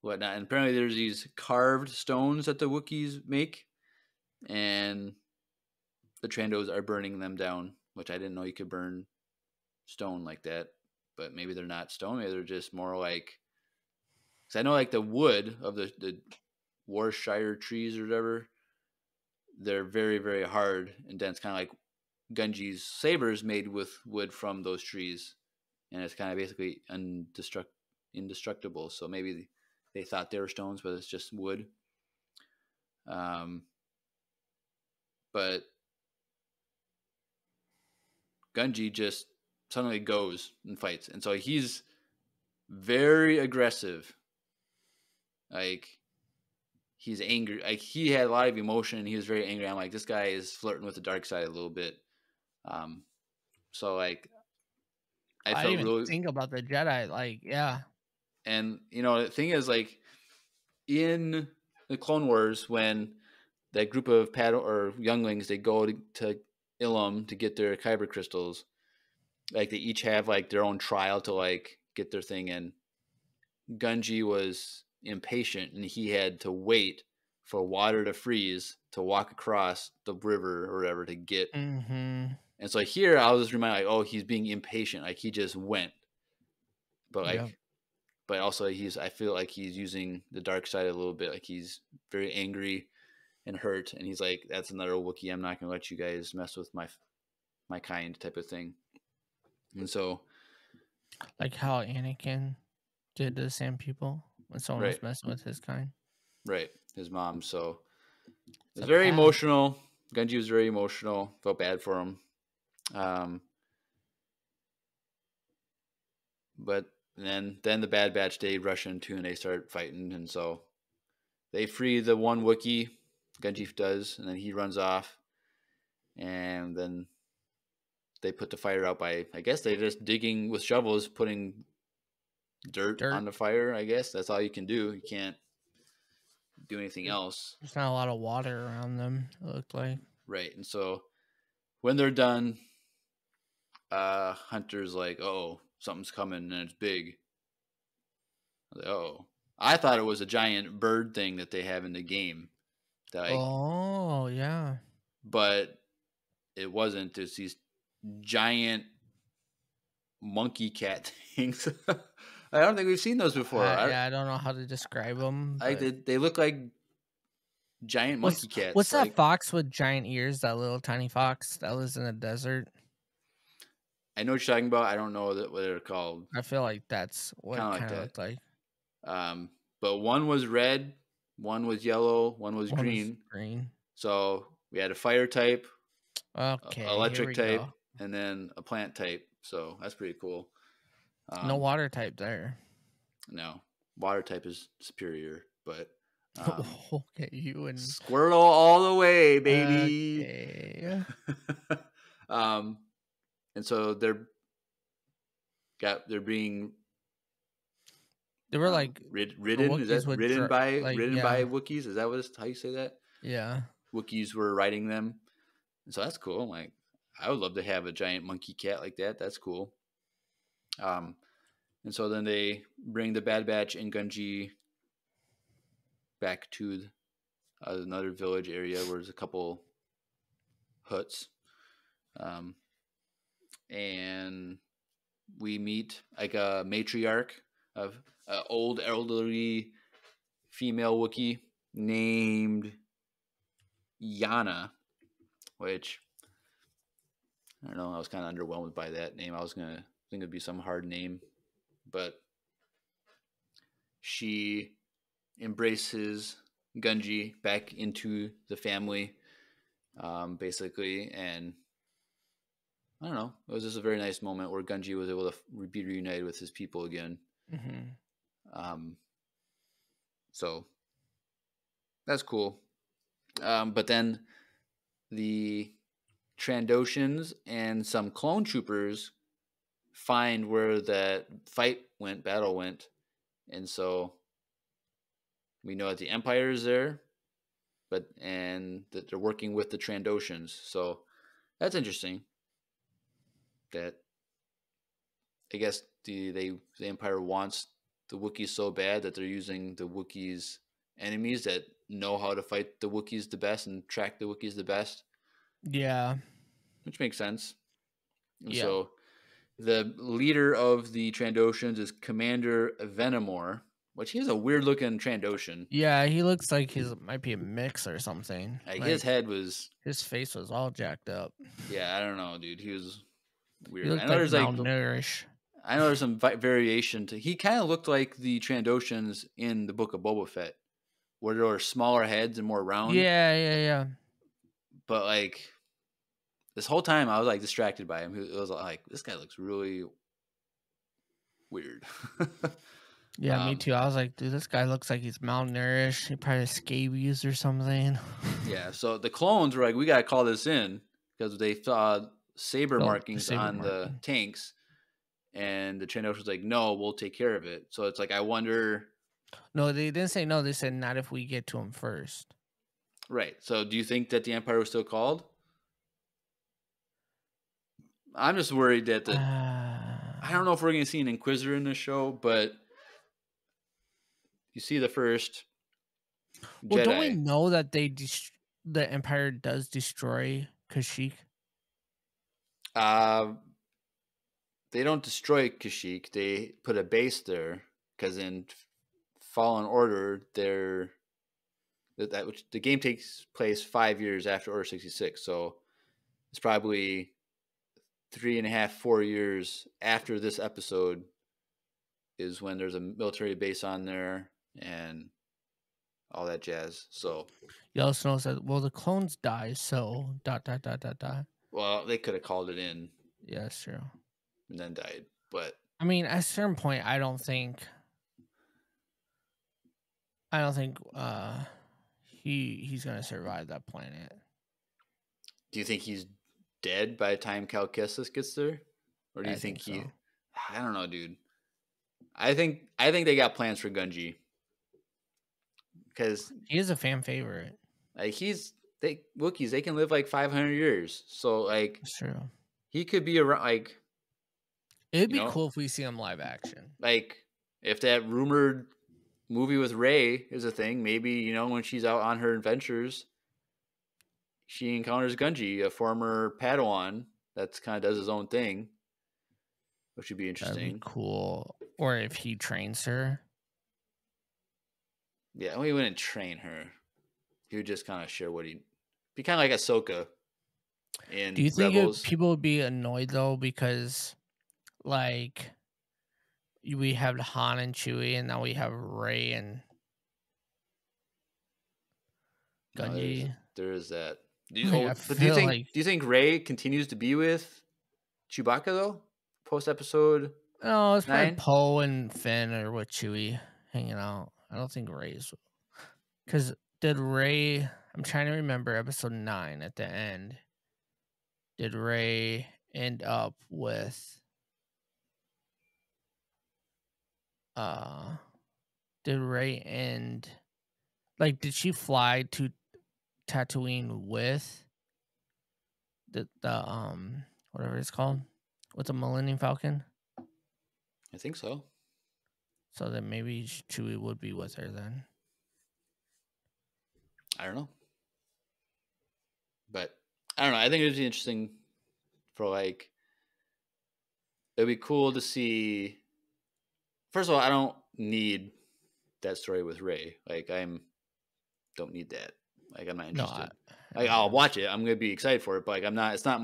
whatnot. And apparently there's these carved stones that the Wookiees make, and the Trandos are burning them down, which I didn't know you could burn stone like that. But maybe they're not stone, maybe they're just more like, because I know like the wood of the Warshire trees or whatever, they're very, very hard and dense, kind of like Gunji's sabers made with wood from those trees, and it's kind of basically indestructible. So maybe they thought they were stones, but it's just wood. But Gunji just suddenly goes and fights, and so he's very aggressive. Like, he's angry. Like, he had a lot of emotion, and he was very angry. I'm like, this guy is flirting with the dark side a little bit. So like, I felt didn't even think about the Jedi. Like, yeah. And the thing is, like, in the Clone Wars, when that group of younglings, they go to Ilum to get their kyber crystals, like they each have like their own trial to like get their thing in. Gunji was impatient and he had to wait for water to freeze to walk across the river or whatever to get. Mm-hmm. And so here I was just reminded, like, oh, he's being impatient, like he just went. But like, Yep. but also I feel like he's using the dark side a little bit. Like he's very angry and hurt, and he's like, that's another Wookiee. I'm not gonna let you guys mess with my kind, type of thing. And so, Like how Anakin did to the same people when someone was right, messing with his kind. right, his mom. So It's it's a very path. emotional. Gunji was very emotional. Felt bad for him. But then the Bad Batch, they rush into and they start fighting, and so they free the one Wookiee. Gunji does, and then he runs off, and then they put the fire out by, I guess they're just digging with shovels, putting dirt on the fire. I guess that's all you can do. You can't do anything else. There's not a lot of water around them, it looked like. Right. And so when they're done, Hunter's like, oh, something's coming and it's big. I was like, oh. I thought it was a giant bird thing that they have in the game. Oh, yeah. But it wasn't. There's these giant monkey cat things. I don't think we've seen those before. I don't know how to describe them. They look like giant monkey cats. What's that fox with giant ears? That little tiny fox that lives in the desert? I know what you're talking about. I don't know what they're called. I feel like that's what it kind of looked like. But one was red, one was yellow, one was green. So we had a fire type, electric type, and then a plant type. So that's pretty cool. No water type there. No, water type is superior, but okay, you and Squirtle all the way, baby. Okay. And so they're being. They were like ridden. Is that ridden by Wookiees? Is that how you say that? Yeah. Wookiees were riding them, and so that's cool. Like, I would love to have a giant monkey cat like that. That's cool. And so then they bring the Bad Batch and Gunji back to another village area where there's a couple huts, and we meet like a matriarch of an old elderly female Wookiee named Yana, which I don't know. I was kind of underwhelmed by that name. I was gonna think it'd be some hard name, but she embraces Gunji back into the family, basically, and I don't know. It was just a very nice moment where Gunji was able to be reunited with his people again. Mm-hmm. So that's cool. But then the Trandoshans and some clone troopers find where that battle went, and so we know that the Empire is there, and that they're working with the Trandoshans. So that's interesting. That I guess the Empire wants the Wookiees so bad that they're using the Wookiees' enemies that know how to fight the Wookiees the best and track the Wookiees the best. Yeah. Which makes sense. And yeah. so the leader of the Trandoshans is Commander Venomore, which he has a weird looking Trandoshan. Yeah, he looks like he might be a mix or something. Like his head was... His face was all jacked up. Yeah, I don't know, dude. He was weird. He looked malnourished. I know there's some variation to... He kind of looked like the Trandoshans in the Book of Boba Fett, where there were smaller heads and more round. Yeah. But like this whole time, I was like distracted by him. It was like, this guy looks really weird. Yeah, me too. I was like, dude, this guy looks like he's malnourished. He probably has scabies or something. Yeah. So the clones were like, we gotta call this in because they saw saber markings on the tanks, and the Trandoshan was like, no, we'll take care of it. So it's like, I wonder. No, they didn't say no. They said not if we get to him first. Right. So do you think that the Empire was still called? I'm just worried that I don't know if we're going to see an Inquisitor in the show, but you see the first Well, don't we Jedi. know that the Empire does destroy Kashyyyk? They don't destroy Kashyyyk. They put a base there because in Fallen Order, the game takes place 5 years after Order 66. So it's probably 3.5, 4 years after this episode is when there's a military base on there and all that jazz. So You also know that the clones die, so ... well, they could have called it in Yeah, that's true. and then died, but I mean, at a certain point, I don't think he's gonna survive that planet. do you think he's dead by the time Cal Kestis gets there, or do you think he? So. I don't know, dude. I think they got plans for Gunji because He is a fan favorite. like Wookiees, they can live like 500 years, so like That's true. he could be around. Like It'd be cool if we see him live action. Like if that rumored movie with Rey is a thing, maybe when she's out on her adventures, she encounters Gunji, a former Padawan that's kind of does his own thing, which would be interesting. That'd be cool. Or if he trains her. Yeah, he wouldn't train her. He would just kind of share what he'd be kind of like Ahsoka in Do you think Rebels. people would be annoyed though because like we have Han and Chewie and now we have Rey and Gunji? No, there is that. Do you think Rey continues to be with Chewbacca though? Post episode? No, it's probably 9? Poe and Finn or with Chewie hanging out. I don't think Rey's because did Rey? I'm trying to remember episode 9 at the end. Did Rey end up with? Did Rey end? Like, did she fly to Tatooine with the whatever it's called, with the Millennium Falcon? I think so. So then maybe Chewie would be with her then. I don't know. But I don't know. I think it would be interesting for like it'd be cool to see. First of all, I don't need that story with Rey. Like don't need that. Like I'm not interested. I'll watch it. I'm gonna be excited for it, but like I'm not. It's not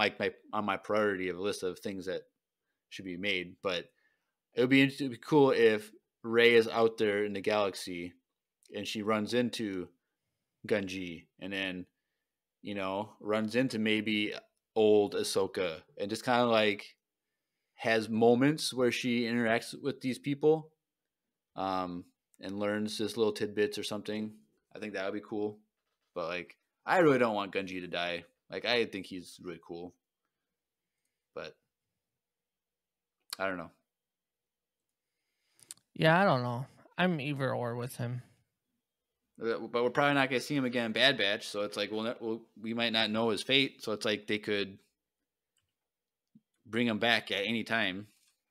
on my priority of a list of things that should be made. But it'd be cool if Rey is out there in the galaxy and she runs into Gunji and then runs into maybe old Ahsoka and just kind of like has moments where she interacts with these people and learns just little tidbits or something. I think that would be cool. But like I really don't want Gunji to die. Like I think he's really cool. But I don't know. Yeah, I don't know. I'm either or with him. But we're probably not going to see him again in Bad Batch, so it's like we might not know his fate. So it's like they could bring him back at anytime,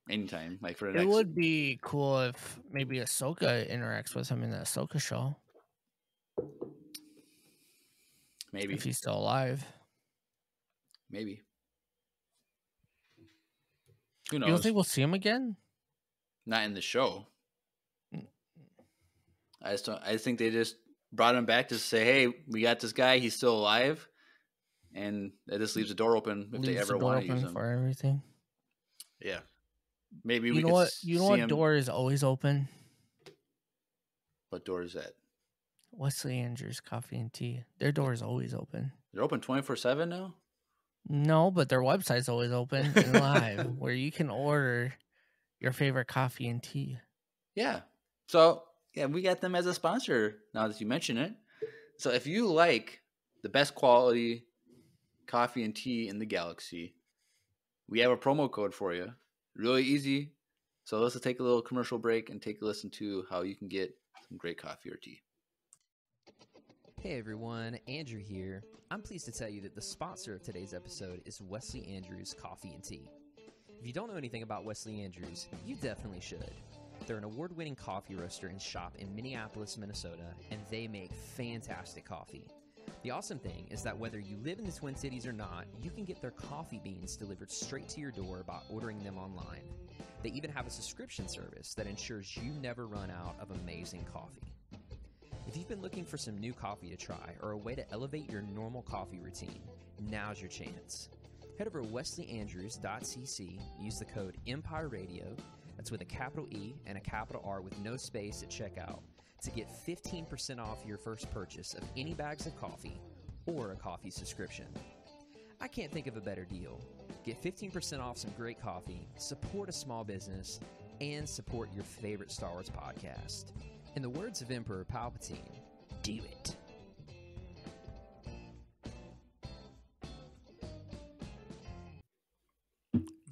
like for the next. It would be cool if maybe Ahsoka interacts with him in the Ahsoka show. Maybe if he's still alive. Maybe. Who knows? You don't think we'll see him again? Not in the show. I think they just brought him back to say, "Hey, we got this guy. He's still alive," and it just leaves the door open if they ever want to use him for everything. Yeah, maybe you we know could. What you know what door is always open? What door is that? Wesley Andrews Coffee and Tea. Their door is always open. They're open 24/7 now. No, but their website's always open and live, where you can order your favorite coffee and tea. Yeah. So. Yeah, we got them as a sponsor now that you mention it. So if you like the best quality coffee and tea in the galaxy, we have a promo code for you. Really easy. So let's take a little commercial break and take a listen to how you can get some great coffee or tea. Hey everyone, Andrew here. I'm pleased to tell you that the sponsor of today's episode is Wesley Andrews Coffee and Tea. If you don't know anything about Wesley Andrews, you definitely should. They're an award-winning coffee roaster and shop in Minneapolis, Minnesota, and they make fantastic coffee. The awesome thing is that whether you live in the Twin Cities or not, you can get their coffee beans delivered straight to your door by ordering them online. They even have a subscription service that ensures you never run out of amazing coffee. If you've been looking for some new coffee to try or a way to elevate your normal coffee routine, now's your chance. Head over to wesleyandrews.cc, use the code Empire Radio, that's with a capital E and a capital R with no space at checkout, to get 15% off your first purchase of any bags of coffee or a coffee subscription. I can't think of a better deal. Get 15% off some great coffee, support a small business, and support your favorite Star Wars podcast. In the words of Emperor Palpatine, do it.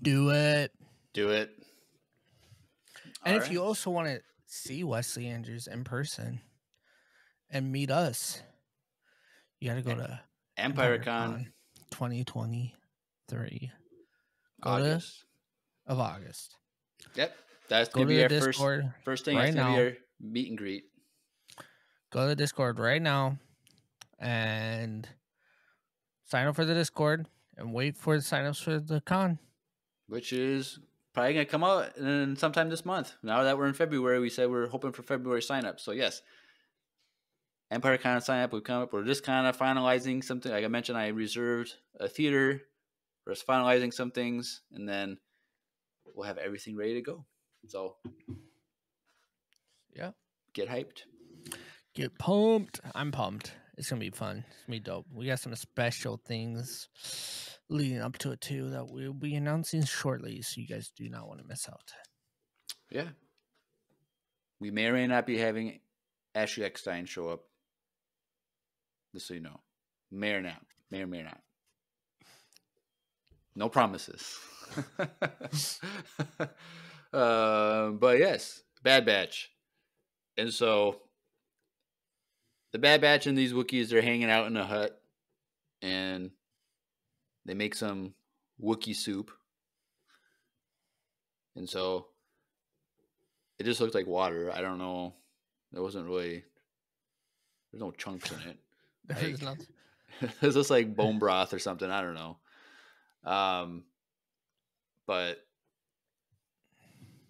Do it. Do it. And All if right. you also want to see Wesley Andrews in person and meet us, you got to go to EmpireCon 2023. August. Of August. Yep. That's Go going to to be the our Discord first thing. right That's going to now. be our meet and greet. Go to the Discord right now and sign up for the Discord and wait for the signups for the con. Which is probably going to come out in sometime this month. Now that we're in February, we said we're hoping for February signups. So, yes. EmpireCon sign up. We're just kind of finalizing something. Like I mentioned, I reserved a theater. We're just finalizing some things. And then we'll have everything ready to go. So, Yeah. get hyped. Get pumped. I'm pumped. It's going to be fun. It's going to be dope. We got some special things leading up to it, too, that we'll be announcing shortly. So you guys do not want to miss out. Yeah. We may or may not be having Ashley Eckstein show up. Just so you know. May or not. May or may not. No promises. But yes, Bad Batch. And so the Bad Batch and these Wookiees, they're hanging out in a hut and they make some Wookiee soup. And so it just looked like water. I don't know. There wasn't really, there's no chunks in it. There's nothing. It's just like bone broth or something. I don't know. But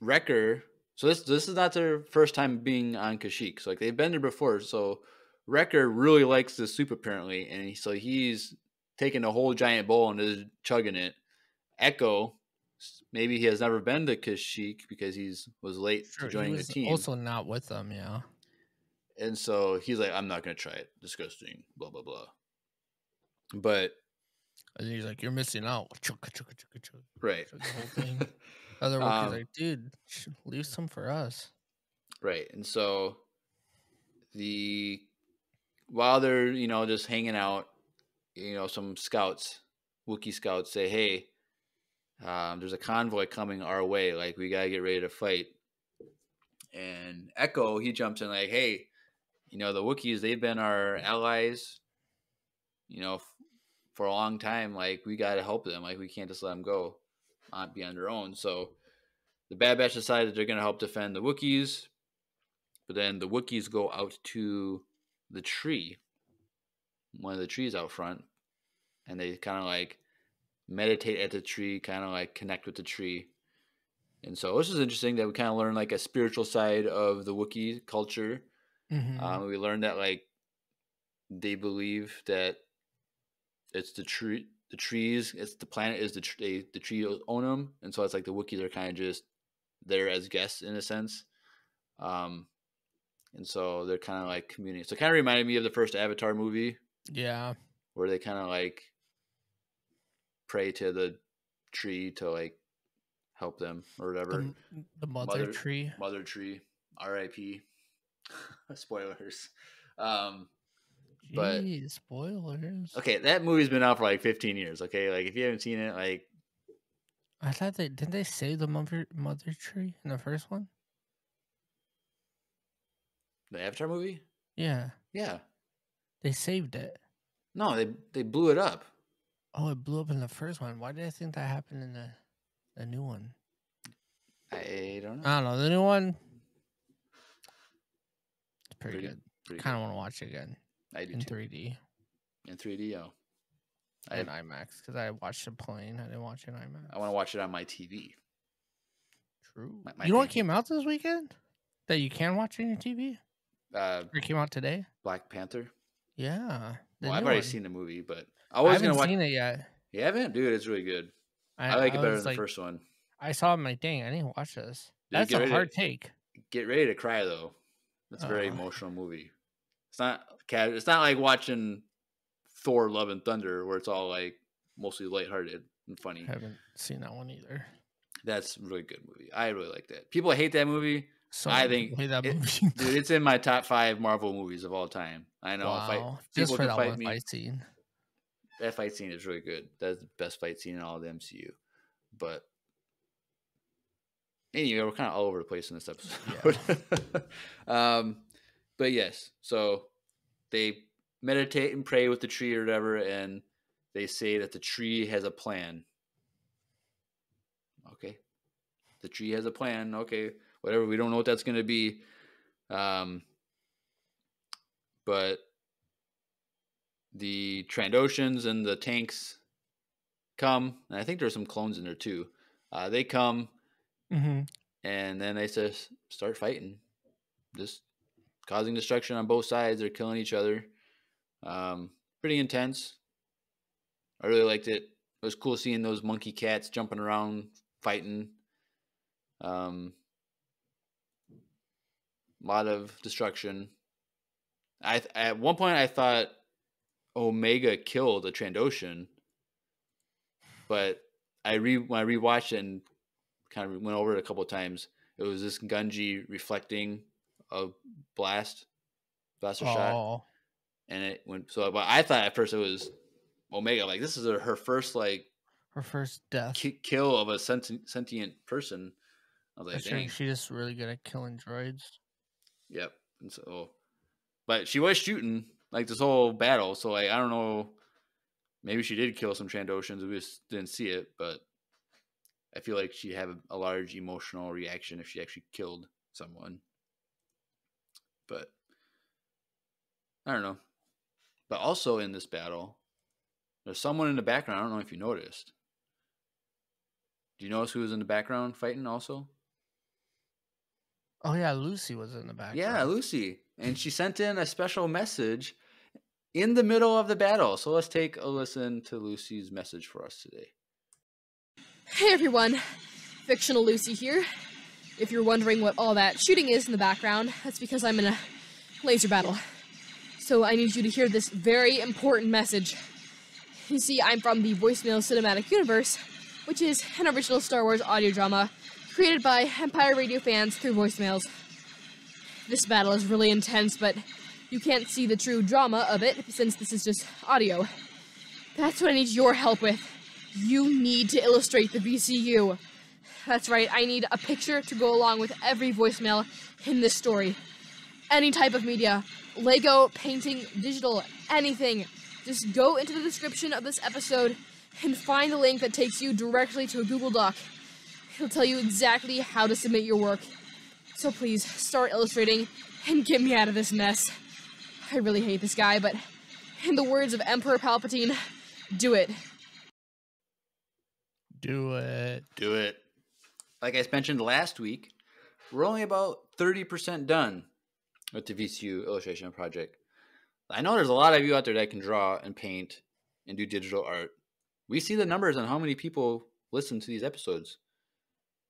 Wrecker, so this is not their first time being on Kashyyyk. So like they've been there before. So Wrecker really likes this soup apparently, and so he's taking a whole giant bowl and is chugging it. Echo, maybe he has never been to Kashyyyk because was late to joining the team. Also not with them, yeah. And so he's like, I'm not gonna try it. Disgusting. Blah blah blah. But And he's like, "You're missing out." right. The whole thing. Other Wookiees like, "Dude, leave some for us." Right. And so while they're, just hanging out, some scouts, Wookiee scouts say, hey, there's a convoy coming our way. Like, we got to get ready to fight. And Echo, he jumps in like, hey, the Wookiees, they've been our allies, for a long time. Like, we got to help them. Like, we can't just let them go, not be on their own. So the Bad Batch decided they're going to help defend the Wookiees. But then the Wookiees go out to the tree, one of the trees out front, and they kind of like meditate at the tree, kind of like connect with the tree. And so this is interesting that we kind of learn like a spiritual side of the Wookiee culture. Mm-hmm. We learned that like they believe that it's the trees, it's the planet is the tree own them, and so it's like the Wookiees are kind of just there as guests in a sense. And so they're kind of like communicating. So it kind of reminded me of the first Avatar movie. Yeah. Where they kind of like pray to the tree to like help them or whatever. The mother tree. Mother tree. R.I.P. Spoilers. But spoilers. Okay, that movie's been out for like 15 years. Okay, like if you haven't seen it, like I thought didn't they say the mother tree in the first one? The Avatar movie? Yeah, Yeah. they saved it. No, they blew it up. Oh, it blew up in the first one. Why did I think that happened in the new one? I don't know. I don't know. The new one, it's pretty good. Pretty Kind good. of want to watch it again I do in too. 3D In 3D, oh. and IMAX because I watched the plane. I didn't watch it in IMAX. I want to watch it on my TV. True. My You know what TV. came out this weekend that you can watch on your TV? Or it came out today? Black Panther. Yeah. Well, I've already seen the movie, but I I was haven't gonna watch. seen it yet. You haven't, dude? It's really good. I like it better was than the first one. I saw it. I'm like, dang, I didn't watch this. Dude, That's a hard take. Get ready to cry though. It's a very emotional movie. It's not like watching Thor: Love and Thunder, where it's all like mostly lighthearted and funny. I haven't seen that one either. That's a really good movie. I really like that. People hate that movie. So I think that movie. dude, it's in my top 5 Marvel movies of all time. I know. Wow. People Just for can that fight one me. fight scene. That fight scene is really good. That's the best fight scene in all of the MCU. But anyway, we're kind of all over the place in this episode. Yeah. But yes, so they meditate and pray with the tree or whatever, and they say that the tree has a plan. Okay. The tree has a plan. Okay. Whatever. We don't know what that's going to be. But the Trandoshans and the tanks come, and I think there's some clones in there too. They come, and then they just start fighting, just causing destruction on both sides. They're killing each other. Pretty intense. I really liked it. It was cool seeing those monkey cats jumping around, fighting. A lot of destruction. At one point I thought Omega killed a Trandoshan, but when I rewatched it and kind of went over it a couple of times, it was this Gunji reflecting a blaster shot, and it went. So, but I thought at first it was Omega. Like, this is her first her first death kill of a sentient person. I was like, dang. She's just really good at killing droids. Yep. And so, but she was shooting like this whole battle. So like, I don't know. Maybe she did kill some Trandoshans. We just didn't see it, but I feel like she'd have a large emotional reaction if she actually killed someone. But I don't know. But also in this battle, there's someone in the background. I don't know if you noticed. Do you notice who was in the background fighting also? Oh, yeah, Lucy was in the background. Yeah, Lucy. And she sent in a special message in the middle of the battle. So let's take a listen to Lucy's message for us today. Hey everyone, Fictional Lucy here. If you're wondering what all that shooting is in the background, that's because I'm in a laser battle. So I need you to hear this very important message. You see, I'm from the Voicemail Cinematic Universe, which is an original Star Wars audio drama created by Empire Radio fans through voicemails. This battle is really intense, but you can't see the true drama of it since this is just audio. That's what I need your help with. You need to illustrate the VCU. That's right, I need a picture to go along with every voicemail in this story. Any type of media, Lego, painting, digital, anything. Just go into the description of this episode and find the link that takes you directly to a Google Doc. It'll tell you exactly how to submit your work. So please, start illustrating and get me out of this mess. I really hate this guy, but in the words of Emperor Palpatine, do it. Do it. Do it. Like I mentioned last week, we're only about 30% done with the VCU Illustration Project. I know there's a lot of you out there that can draw and paint and do digital art. We see the numbers on how many people listen to these episodes.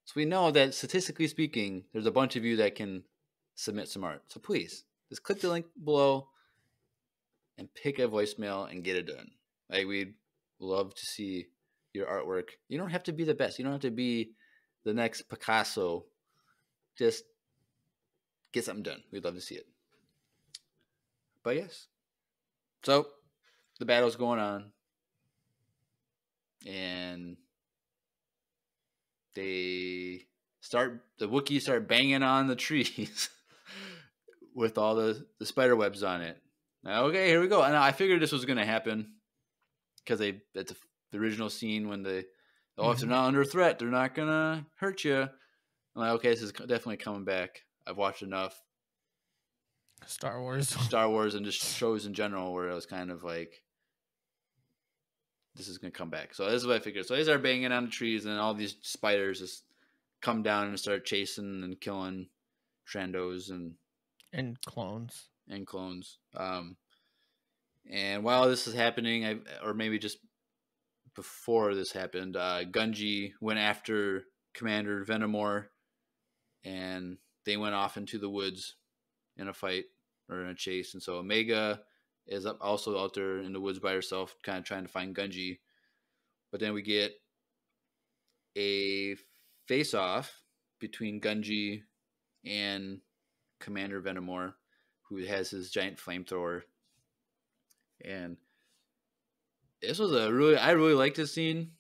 So we know that statistically speaking, there's a bunch of you that can submit some art. So please, just click the link below and pick a voicemail and get it done. Like, we'd love to see your artwork. You don't have to be the best. You don't have to be the next Picasso. Just get something done. We'd love to see it. But yes. So the battle's going on. And the Wookiees start banging on the trees with all the spider webs on it. Now, okay, here we go. And I figured this was going to happen because that's the original scene when if they're not under threat, they're not going to hurt you. I'm like, okay, this is definitely coming back. I've watched enough Star Wars and just shows in general where I was kind of like, this is going to come back. So this is what I figured. So they start banging on the trees and all these spiders just come down and start chasing and killing Trandos and clones. And while this is happening, or maybe just before this happened, Gunji went after Commander Venomore, and they went off into the woods in a fight or in a chase. And so Omega is also out there in the woods by herself, kind of trying to find Gunji. But then we get a face-off between Gunji and Commander Venomore, who has his giant flamethrower. And this was I really liked this scene.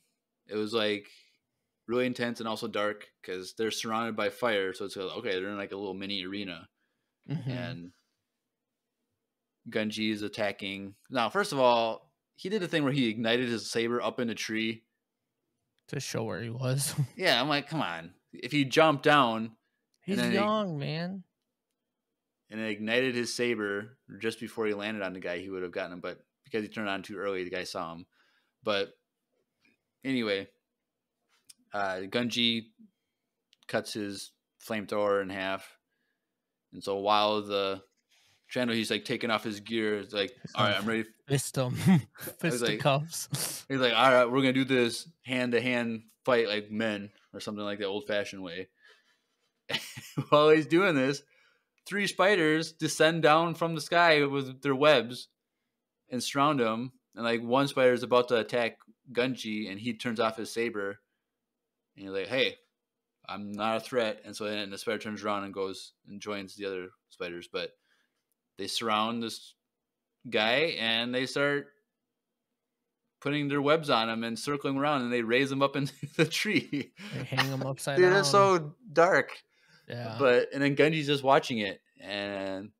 It was like really intense and also dark because they're surrounded by fire. So it's like, okay, they're in like a little mini arena. And Gunji is attacking. Now, first of all, he did a thing where he ignited his saber up in a tree to show where he was. Yeah, I'm like, come on. If he jumped down, he's young, man. And it ignited his saber just before he landed on the guy, he would have gotten him. But because he turned on too early, the guy saw him. But anyway, Gunji cuts his flamethrower in half. And so while the Trando, he's like taking off his gear, it's like, all right, I'm ready. Fisticuffs. He's like, all right, we're going to do this hand-to-hand fight like men or something like the old-fashioned way. While he's doing this, 3 spiders descend down from the sky with their webs and surround him. And like one spider is about to attack Gunji, and he turns off his saber. And he's like, hey, I'm not a threat. And so then the spider turns around and goes and joins the other spiders. But they surround this guy and they start putting their webs on him and circling around, and they raise him up into the tree. They hang him upside down. down. It's so dark. Yeah. And then Gunji's just watching it, and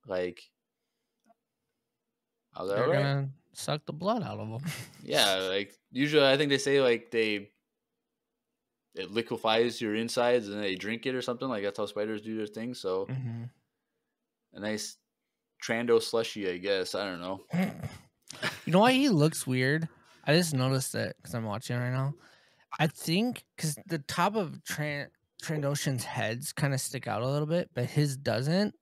like, I was like, they're all right. gonna suck the blood out of them. Yeah, like usually I think they say like it liquefies your insides and they drink it or something. Like that's how spiders do their thing. So a nice Trando slushy, I guess. I don't know. You know why he looks weird? I just noticed it because I'm watching right now. I think because the top of Trandoshan's heads kind of stick out a little bit, but his doesn't.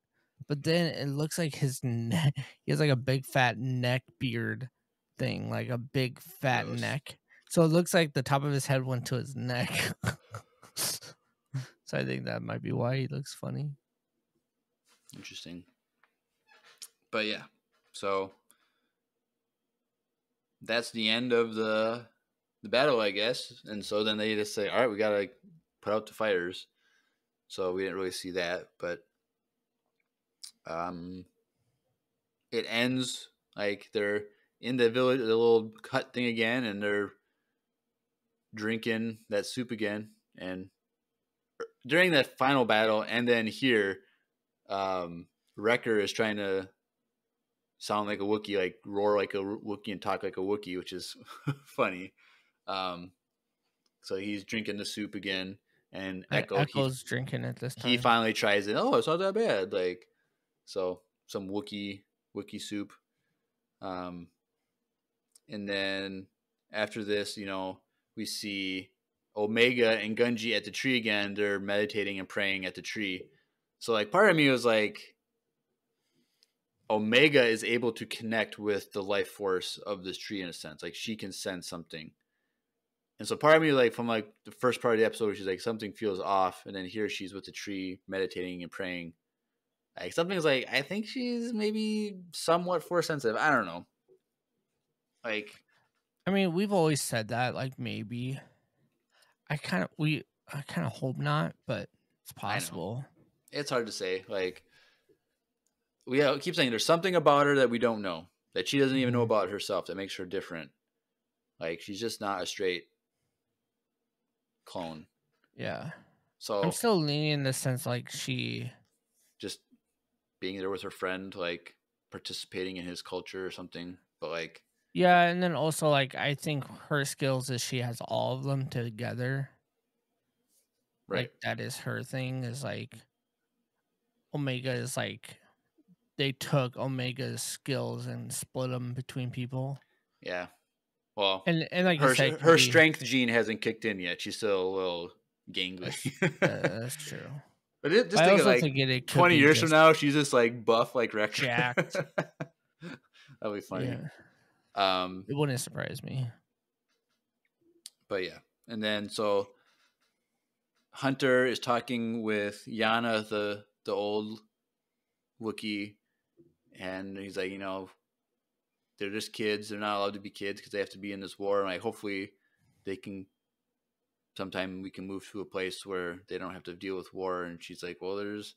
But then it looks like his neck, he has like a big fat neck beard thing, like a big fat neck. So it looks like the top of his head went to his neck. So I think that might be why he looks funny. Interesting. But yeah, so that's the end of the battle, I guess. And so then they just say, all right, we got to put out the fires. So we didn't really see that, but it ends like they're in the village, the little hut thing again, and they're drinking that soup again. And during that final battle, and then here, Wrecker is trying to sound like a Wookiee, like roar like a Wookiee and talk like a Wookiee, which is funny. So he's drinking the soup again, and Echo's drinking it this time. He finally tries it. Oh, it's not that bad. Like, so some Wookiee soup. And then after this, we see Omega and Gunji at the tree again. They're meditating and praying at the tree. So like part of me was like, Omega is able to connect with the life force of this tree in a sense. Like she can sense something. And so part of me, like from like the first part of the episode, she's like, something feels off. And then here she's with the tree meditating and praying. Like something's like, I think she's maybe somewhat force sensitive. I don't know. Like, I mean, we've always said that, like maybe. I kind of hope not, but it's possible. It's hard to say. Like, we keep saying there's something about her that we don't know, that she doesn't even know about herself, that makes her different. Like, she's just not a straight clone. Yeah. So I'm still leaning in the sense like she just being there with her friend, like participating in his culture or something. But like, Yeah, and then also like I think her skills is she has all of them together. right? Like that is her thing. Is like Omega is like they took Omega's skills and split them between people. Yeah. Well, And like her you said, her strength gene hasn't kicked in yet. She's still a little gangly. That's true. But just I think also of like think it could 20 be years from just now, she's just like buff like Rex. jacked. That'll be funny. Yeah, it wouldn't surprise me. But yeah, and then so Hunter is talking with Yana, the old Wookiee, and he's like, you know, they're just kids. They're not allowed to be kids because they have to be in this war. And like, hopefully, they can. Sometime we can move to a place where they don't have to deal with war. And she's like, well, there's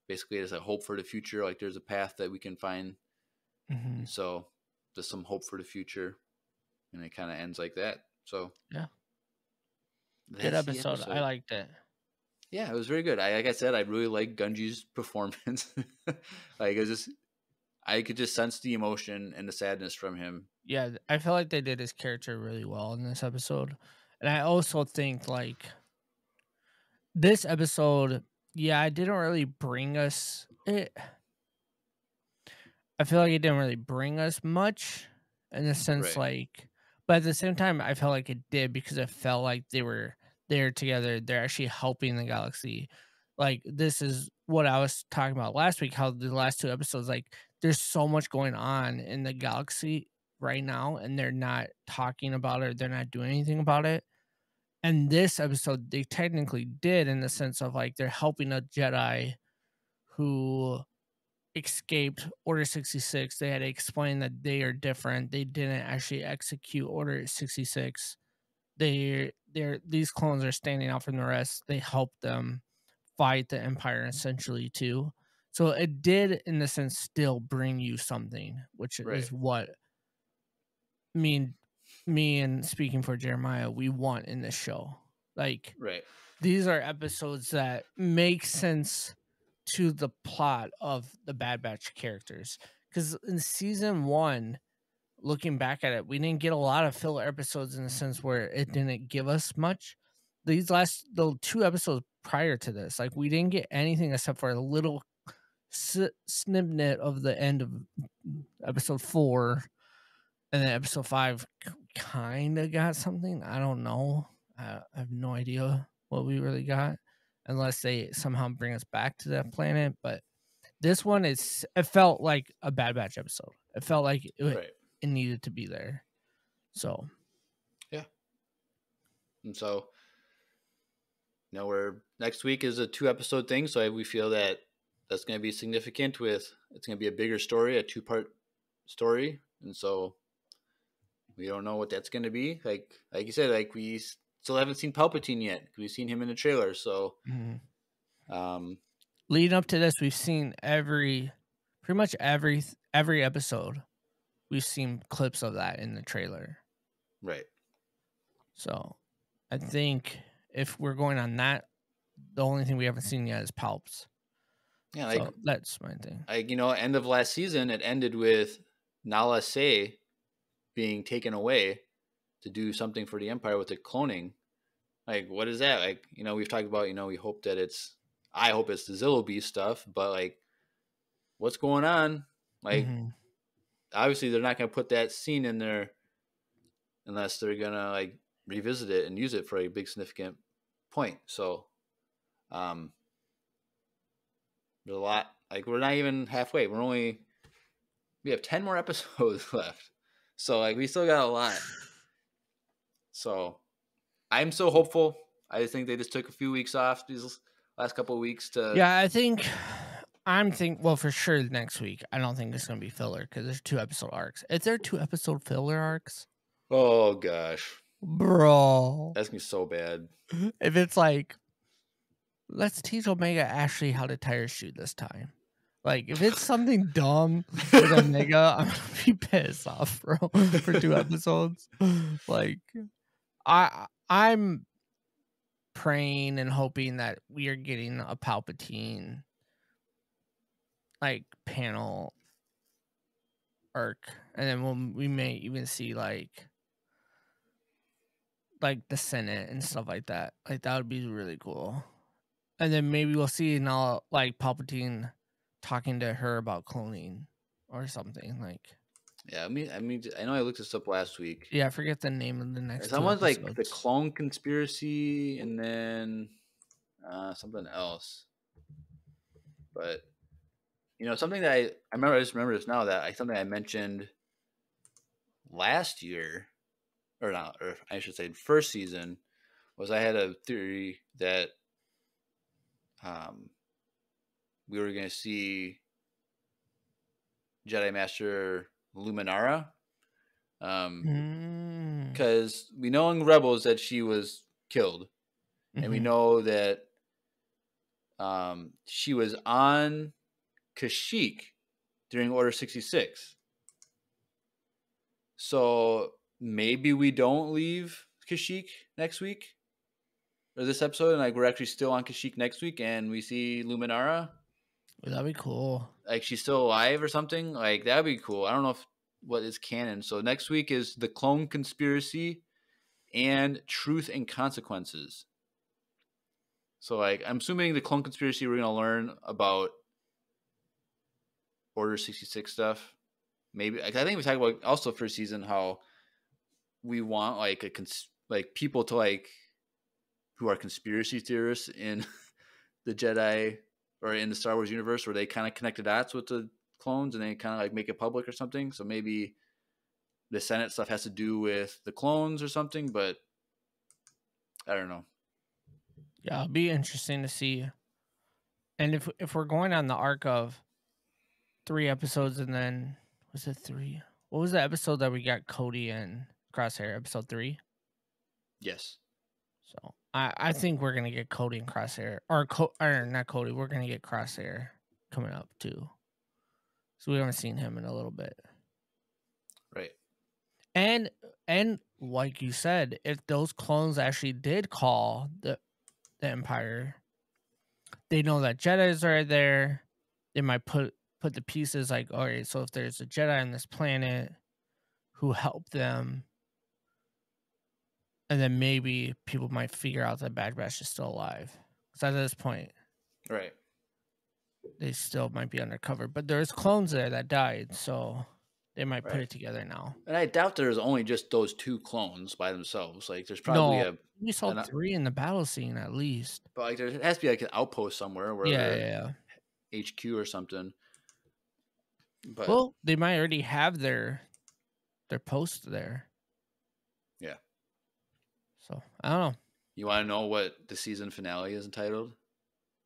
a hope for the future. Like, there's a path that we can find. Mm-hmm. And so there's some hope for the future, and it kind of ends like that. So yeah, that's good episode. I liked it. Yeah, it was very good. Like I said, I really like Gunji's performance. Like I could just sense the emotion and the sadness from him. Yeah, I feel like they did his character really well in this episode. And I also think like this episode, yeah, it didn't really bring us it. I feel like it didn't really bring us much in the sense like, but at the same time, I felt like it did because it felt like they were there together. They're actually helping the galaxy. Like this is what I was talking about last week. How the last two episodes, like, there's so much going on in the galaxy right now, and they're not talking about it. They're not doing anything about it. And this episode, they technically did in the sense of like they're helping a Jedi who escaped Order 66. They had to explain that they are different. They didn't actually execute Order 66. These clones are standing out from the rest. They helped them fight the Empire essentially too. So it did, in the sense, still bring you something, which is what me and speaking for Jeremiah, we want in this show. Like, these are episodes that make sense to the plot of the Bad Batch characters. Because in season 1, looking back at it, we didn't get a lot of filler episodes in the sense where it didn't give us much. The 2 episodes prior to this, like, we didn't get anything except for a little snippet of the end of episode 4, and then episode 5 kind of got something. I don't know. I have no idea what we really got, unless they somehow bring us back to that planet. But this one it felt like a Bad Batch episode. It felt like it needed to be there. So yeah. And so we're next week is a 2-episode thing, so we feel that that's going to be significant. It's going to be a bigger story, a 2-part story, and so we don't know what that's going to be. Like you said, like we still haven't seen Palpatine yet. We've seen him in the trailer, so leading up to this, we've seen pretty much every episode. We've seen clips of that in the trailer, right? So I think if we're going on that, the only thing we haven't seen yet is Palps. Yeah, like so that's my thing. Like, end of last season, it ended with Nala Se being taken away to do something for the Empire with the cloning. Like, what is that? Like, we've talked about, we hope that I hope it's the Zillow Beast stuff, but like, what's going on? Like, obviously they're not going to put that scene in there unless they're going to like revisit it and use it for a big significant point. So, there's a lot. Like, we're not even halfway. We have 10 more episodes left. So, like, we still got a lot. So, I'm so hopeful. I think they just took a few weeks off these last couple of weeks to... Yeah, well, for sure next week. I don't think it's going to be filler because there's 2-episode arcs. Is there 2-episode filler arcs? Oh, gosh. Bro. That's going to be so bad. If it's like, let's teach Omega Ashley how to tire shoot this time. Like, if it's something dumb with Omega, I'm gonna be pissed off, bro, for 2 episodes. Like, I'm praying and hoping that we are getting a Palpatine like panel arc, and then we may even see like the Senate and stuff like that. Like that would be really cool. And then maybe we'll see now like Palpatine talking to her about cloning or something like. Yeah, I know I looked this up last week. Yeah, I forget the name of the next. Someone's like the clone conspiracy, and then something else. But something that I remember. I just remember this now that something I mentioned last year, or I should say, first season, was I had a theory that we were going to see Jedi Master Luminara. Because we know in Rebels that she was killed, and we know that she was on Kashyyyk during Order 66. So maybe we don't leave Kashyyyk next week, or this episode, and like we're actually still on Kashyyyk next week, and we see Luminara. That'd be cool. Like she's still alive or something. Like that'd be cool. I don't know what is canon. So next week is the Clone Conspiracy and Truth and Consequences. So like I'm assuming the Clone Conspiracy, we're gonna learn about Order 66 stuff. Maybe I think we talked about also first season how we want like people to like who are conspiracy theorists in the Jedi or in the Star Wars universe, where they kind of connect the dots with the clones and they kind of like make it public or something. So maybe the Senate stuff has to do with the clones or something, but I don't know. Yeah, it'll be interesting to see. And if we're going on the arc of 3 episodes, and then was it 3? What was the episode that we got Cody and Crosshair? Episode 3? Yes. So I think we're gonna get Cody and Crosshair, or not Cody. We're gonna get Crosshair coming up too. So we haven't seen him in a little bit. Right. And like you said, if those clones actually did call the Empire, they know that Jedis are there. They might put the pieces like, all right, so if there's a Jedi on this planet who helped them, and then maybe people might figure out that Bad Batch is still alive. Because at this point, right, they still might be undercover. But there's clones there that died, so they might put it together now. And I doubt there's only just those 2 clones by themselves. Like there's probably we saw 3 in the battle scene at least. But like there has to be like an outpost somewhere where yeah. HQ or something. But well, they might already have their post there. Yeah. So I don't know. You want to know what the season finale is entitled?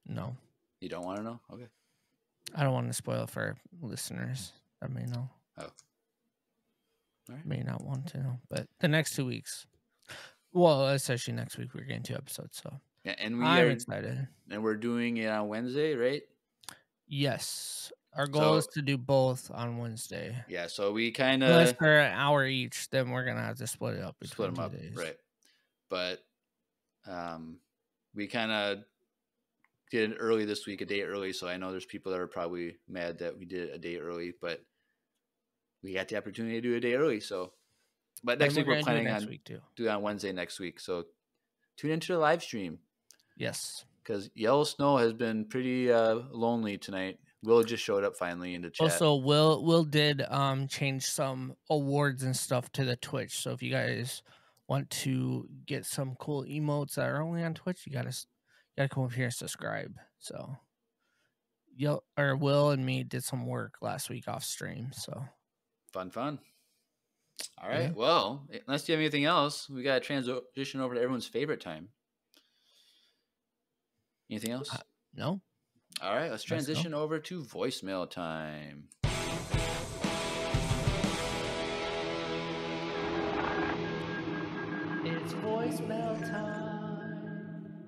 No. You don't want to know? Okay. I don't want to spoil it for listeners that may know. Oh. All right. May not want to know. But the next 2 weeks. Well, especially next week, we're getting 2 episodes. So yeah, and I'm excited. And we're doing it on Wednesday, right? Yes. Our goal is to do both on Wednesday. Yeah, so we kind of... Unless they're an hour each, then we're going to have to split it up between 2 days. Right. But we kind of did it early this week, a day early, so I know there's people that are probably mad that we did it a day early, but we got the opportunity to do it a day early, so... But next week we're planning on do it on Wednesday next week, so tune into the live stream. Yes. Because Yellow Snow has been pretty lonely tonight. Will just showed up finally in the chat. Also, Will did change some awards and stuff to the Twitch. So if you guys want to get some cool emotes that are only on Twitch, you gotta come up here and subscribe. So Will and me did some work last week off stream. So fun. All right. Yeah. Well, unless you have anything else, we got to transition over to everyone's favorite time. Anything else? No. All right. Let's transition over to voicemail time. It's voicemail time.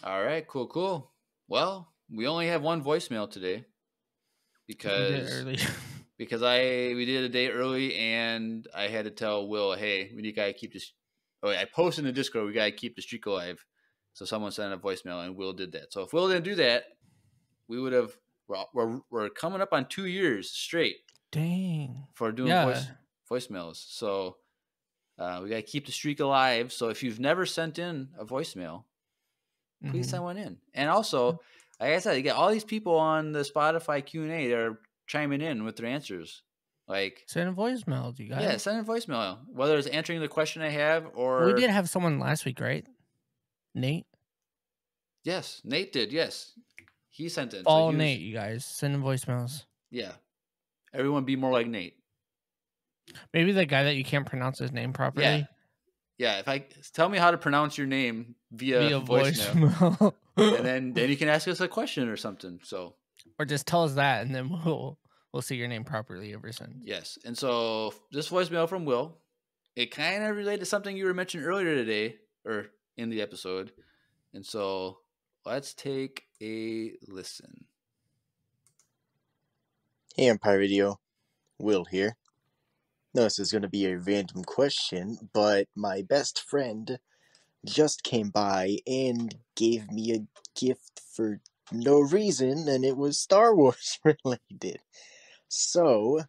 All right. Cool. Well, we only have one voicemail today because we did a day early, and I had to tell Will, hey, we gotta keep this. Oh, I posted in the Discord, we gotta keep the streak alive. So someone sent a voicemail, and Will did that. So if Will didn't do that, we would have. We're coming up on 2 years straight Dang. for doing Yeah. voicemails. So we got to keep the streak alive. So if you've never sent in a voicemail, please Mhm. send one in. And also, like I said, you get all these people on the Spotify Q&A that are chiming in with their answers. Like, Send a voicemail, you guys. yeah, send a voicemail. Whether it's answering the question I have or... We did have someone last week, right? Nate? Yes, Nate did, yes. He sent in. Follow he was... Nate, you guys. Send in voicemails. Yeah. Everyone be more like Nate. Maybe the guy that you can't pronounce his name properly. Yeah, tell me how to pronounce your name via voicemail. And then you can ask us a question or something. So, or just tell us that, and then we'll see your name properly ever since. Yes, and so this voicemail from Will, it kind of related to something you were mentioning earlier today or in the episode, and so let's take a listen. Hey, Empire Radio, Will here. No, this is going to be a random question, but my best friend just came by and gave me a gift for no reason, and it was Star Wars related. So,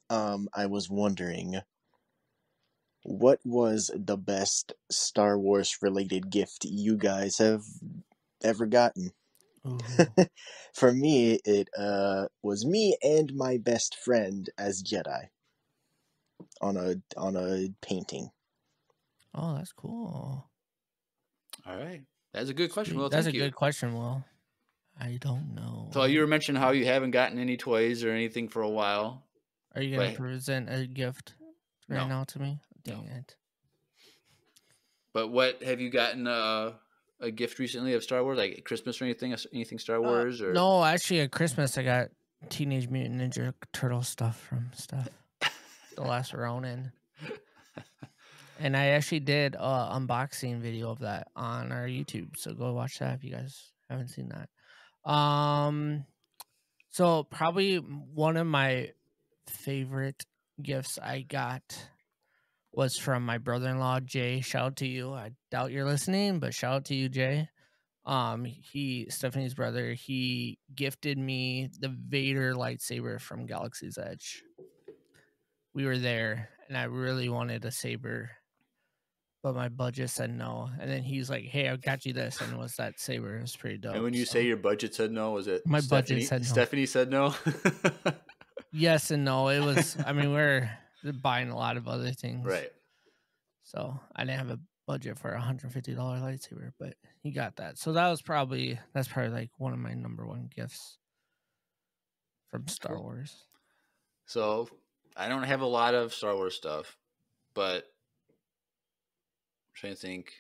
I was wondering, what was the best Star Wars related gift you guys have ever gotten? For me, it was me and my best friend as Jedi on a painting. Oh, that's cool. All right, that's a good question. Will, that's thank a you. good question, Will. I don't know. So you were mentioning how you haven't gotten any toys or anything for a while. Are you gonna present a gift right now to me? Dang it! But what have you gotten a gift recently of Star Wars, like Christmas or anything Star Wars? Or no, actually at Christmas I got Teenage Mutant Ninja Turtle stuff from The Last Ronin. And I actually did an unboxing video of that on our YouTube, so go watch that if you guys haven't seen that. So probably one of my favorite gifts I got was from my brother-in-law Jay. Shout out to you. I doubt you're listening, but shout out to you, Jay. Stephanie's brother, he gifted me the Vader lightsaber from Galaxy's Edge. We were there, and I really wanted a saber, but my budget said no. And then he's like, "Hey, I got you this," and it was that saber. It was pretty dope. And when you say your budget said no, was it my budget said no? Stephanie said no. Yes and no. It was. I mean, we're buying a lot of other things, right? So I didn't have a budget for a $150 lightsaber, but he got that. So that's probably like one of my number one gifts from Star Wars. So I don't have a lot of Star Wars stuff, but I'm trying to think.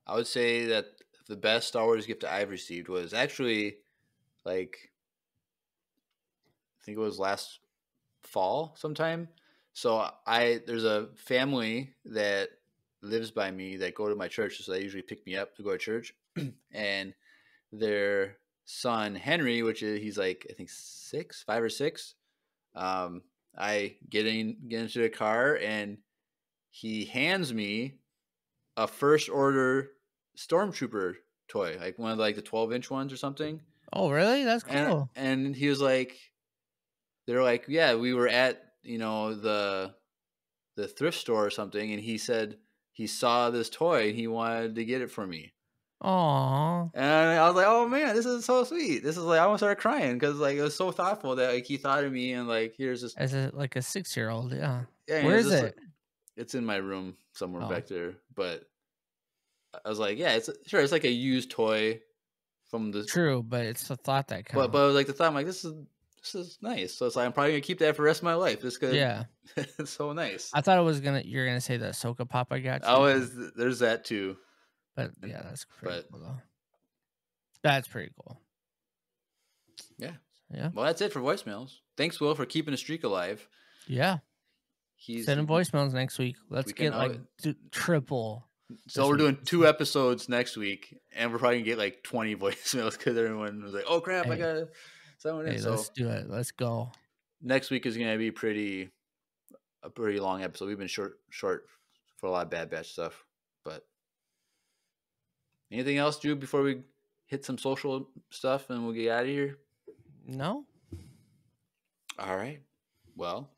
I would say that the best Star Wars gift I've received was actually like, I think it was last fall sometime. So there's a family that lives by me that go to my church, so they usually pick me up to go to church, and their son Henry, he's like I think 5 or 6. I get into the car and he hands me a first order stormtrooper toy, like one of the 12-inch ones or something. Oh, really? That's cool. And he was like, they're like, yeah, we were at the thrift store or something, and he said he saw this toy and he wanted to get it for me. Aww. And I was like, oh man, this is so sweet. This is I almost started crying because it was so thoughtful that he thought of me and here's this. As a 6-year-old, yeah. Yeah. Where is it? It's in my room somewhere back there. But I was like, yeah, it's like a used toy from the. True, but it's the thought that counts. But the thought, I'm like, this is nice. So it's I'm probably gonna keep that for the rest of my life. This good. Yeah. It's so nice. I thought you're gonna say the Ahsoka Pop I got you. There's that too. But yeah, that's pretty cool though. That's pretty cool. Yeah. Yeah. Well, that's it for voicemails. Thanks, Will, for keeping the streak alive. Yeah. Sending voicemails next week. Let's get triple. So we're doing 2 episodes next week, and we're probably gonna get 20 voicemails because everyone was like, "Oh crap, I gotta someone in." So let's do it. Let's go. Next week is gonna be a pretty long episode. We've been short for a lot of Bad Batch stuff. But anything else, Drew, before we hit some social stuff and we'll get out of here? No? All right. Well,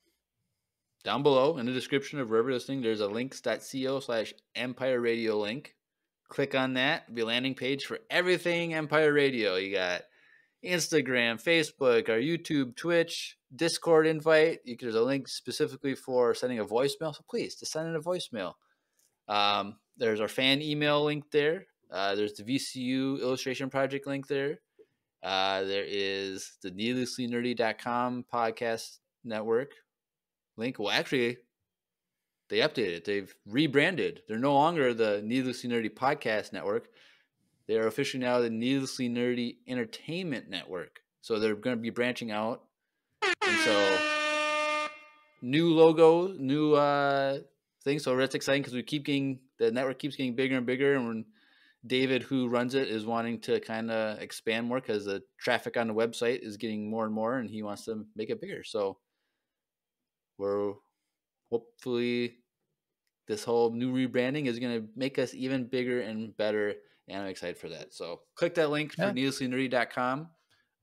down below in the description of wherever you're listening, there's a links.co/Empire Radio link. Click on that. It'll be a landing page for everything Empire Radio. You got Instagram, Facebook, our YouTube, Twitch, Discord invite. There's a link specifically for sending a voicemail. So please, just send in a voicemail. There's our fan email link there. There's the VCU Illustration Project link there. There is the needlesslynerdy.com podcast network link. Well, actually, they updated it. They've rebranded. They're no longer the Needlessly Nerdy Podcast Network. They are officially now the Needlessly Nerdy Entertainment Network. So they're going to be branching out. And so new logo, new thing. So that's exciting because the network keeps getting bigger and bigger. And when David, who runs it, is wanting to kind of expand more because the traffic on the website is getting more and more, and he wants to make it bigger. So we're hopefully this whole new rebranding is going to make us even bigger and better, and I'm excited for that. So click that link for needlesslynerdy.com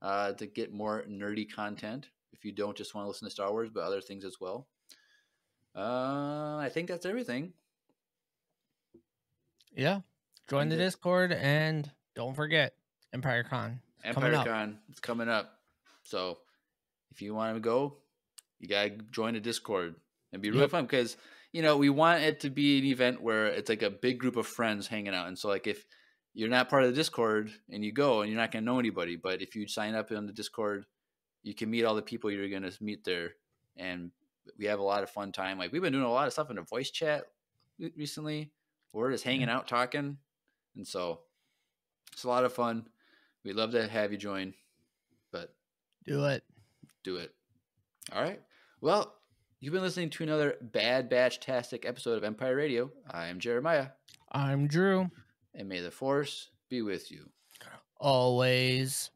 to get more nerdy content if you don't just want to listen to Star Wars, but other things as well. I think that's everything. Yeah. Join the Discord, and don't forget EmpireCon. EmpireCon, it's coming up. So if you want to go, you got to join the Discord and be really fun because, we want it to be an event where it's like a big group of friends hanging out. And so like if you're not part of the Discord and you go and you're not going to know anybody, but if you sign up on the Discord, you can meet all the people you're going to meet there. And we have a lot of fun time. Like we've been doing a lot of stuff in the voice chat recently. We're just hanging out, talking. And so it's a lot of fun. We'd love to have you join, but do it. All right. Well, you've been listening to another Bad Batch-tastic episode of Empire Radio. I am Jeremiah. I'm Drew. And may the Force be with you. Always.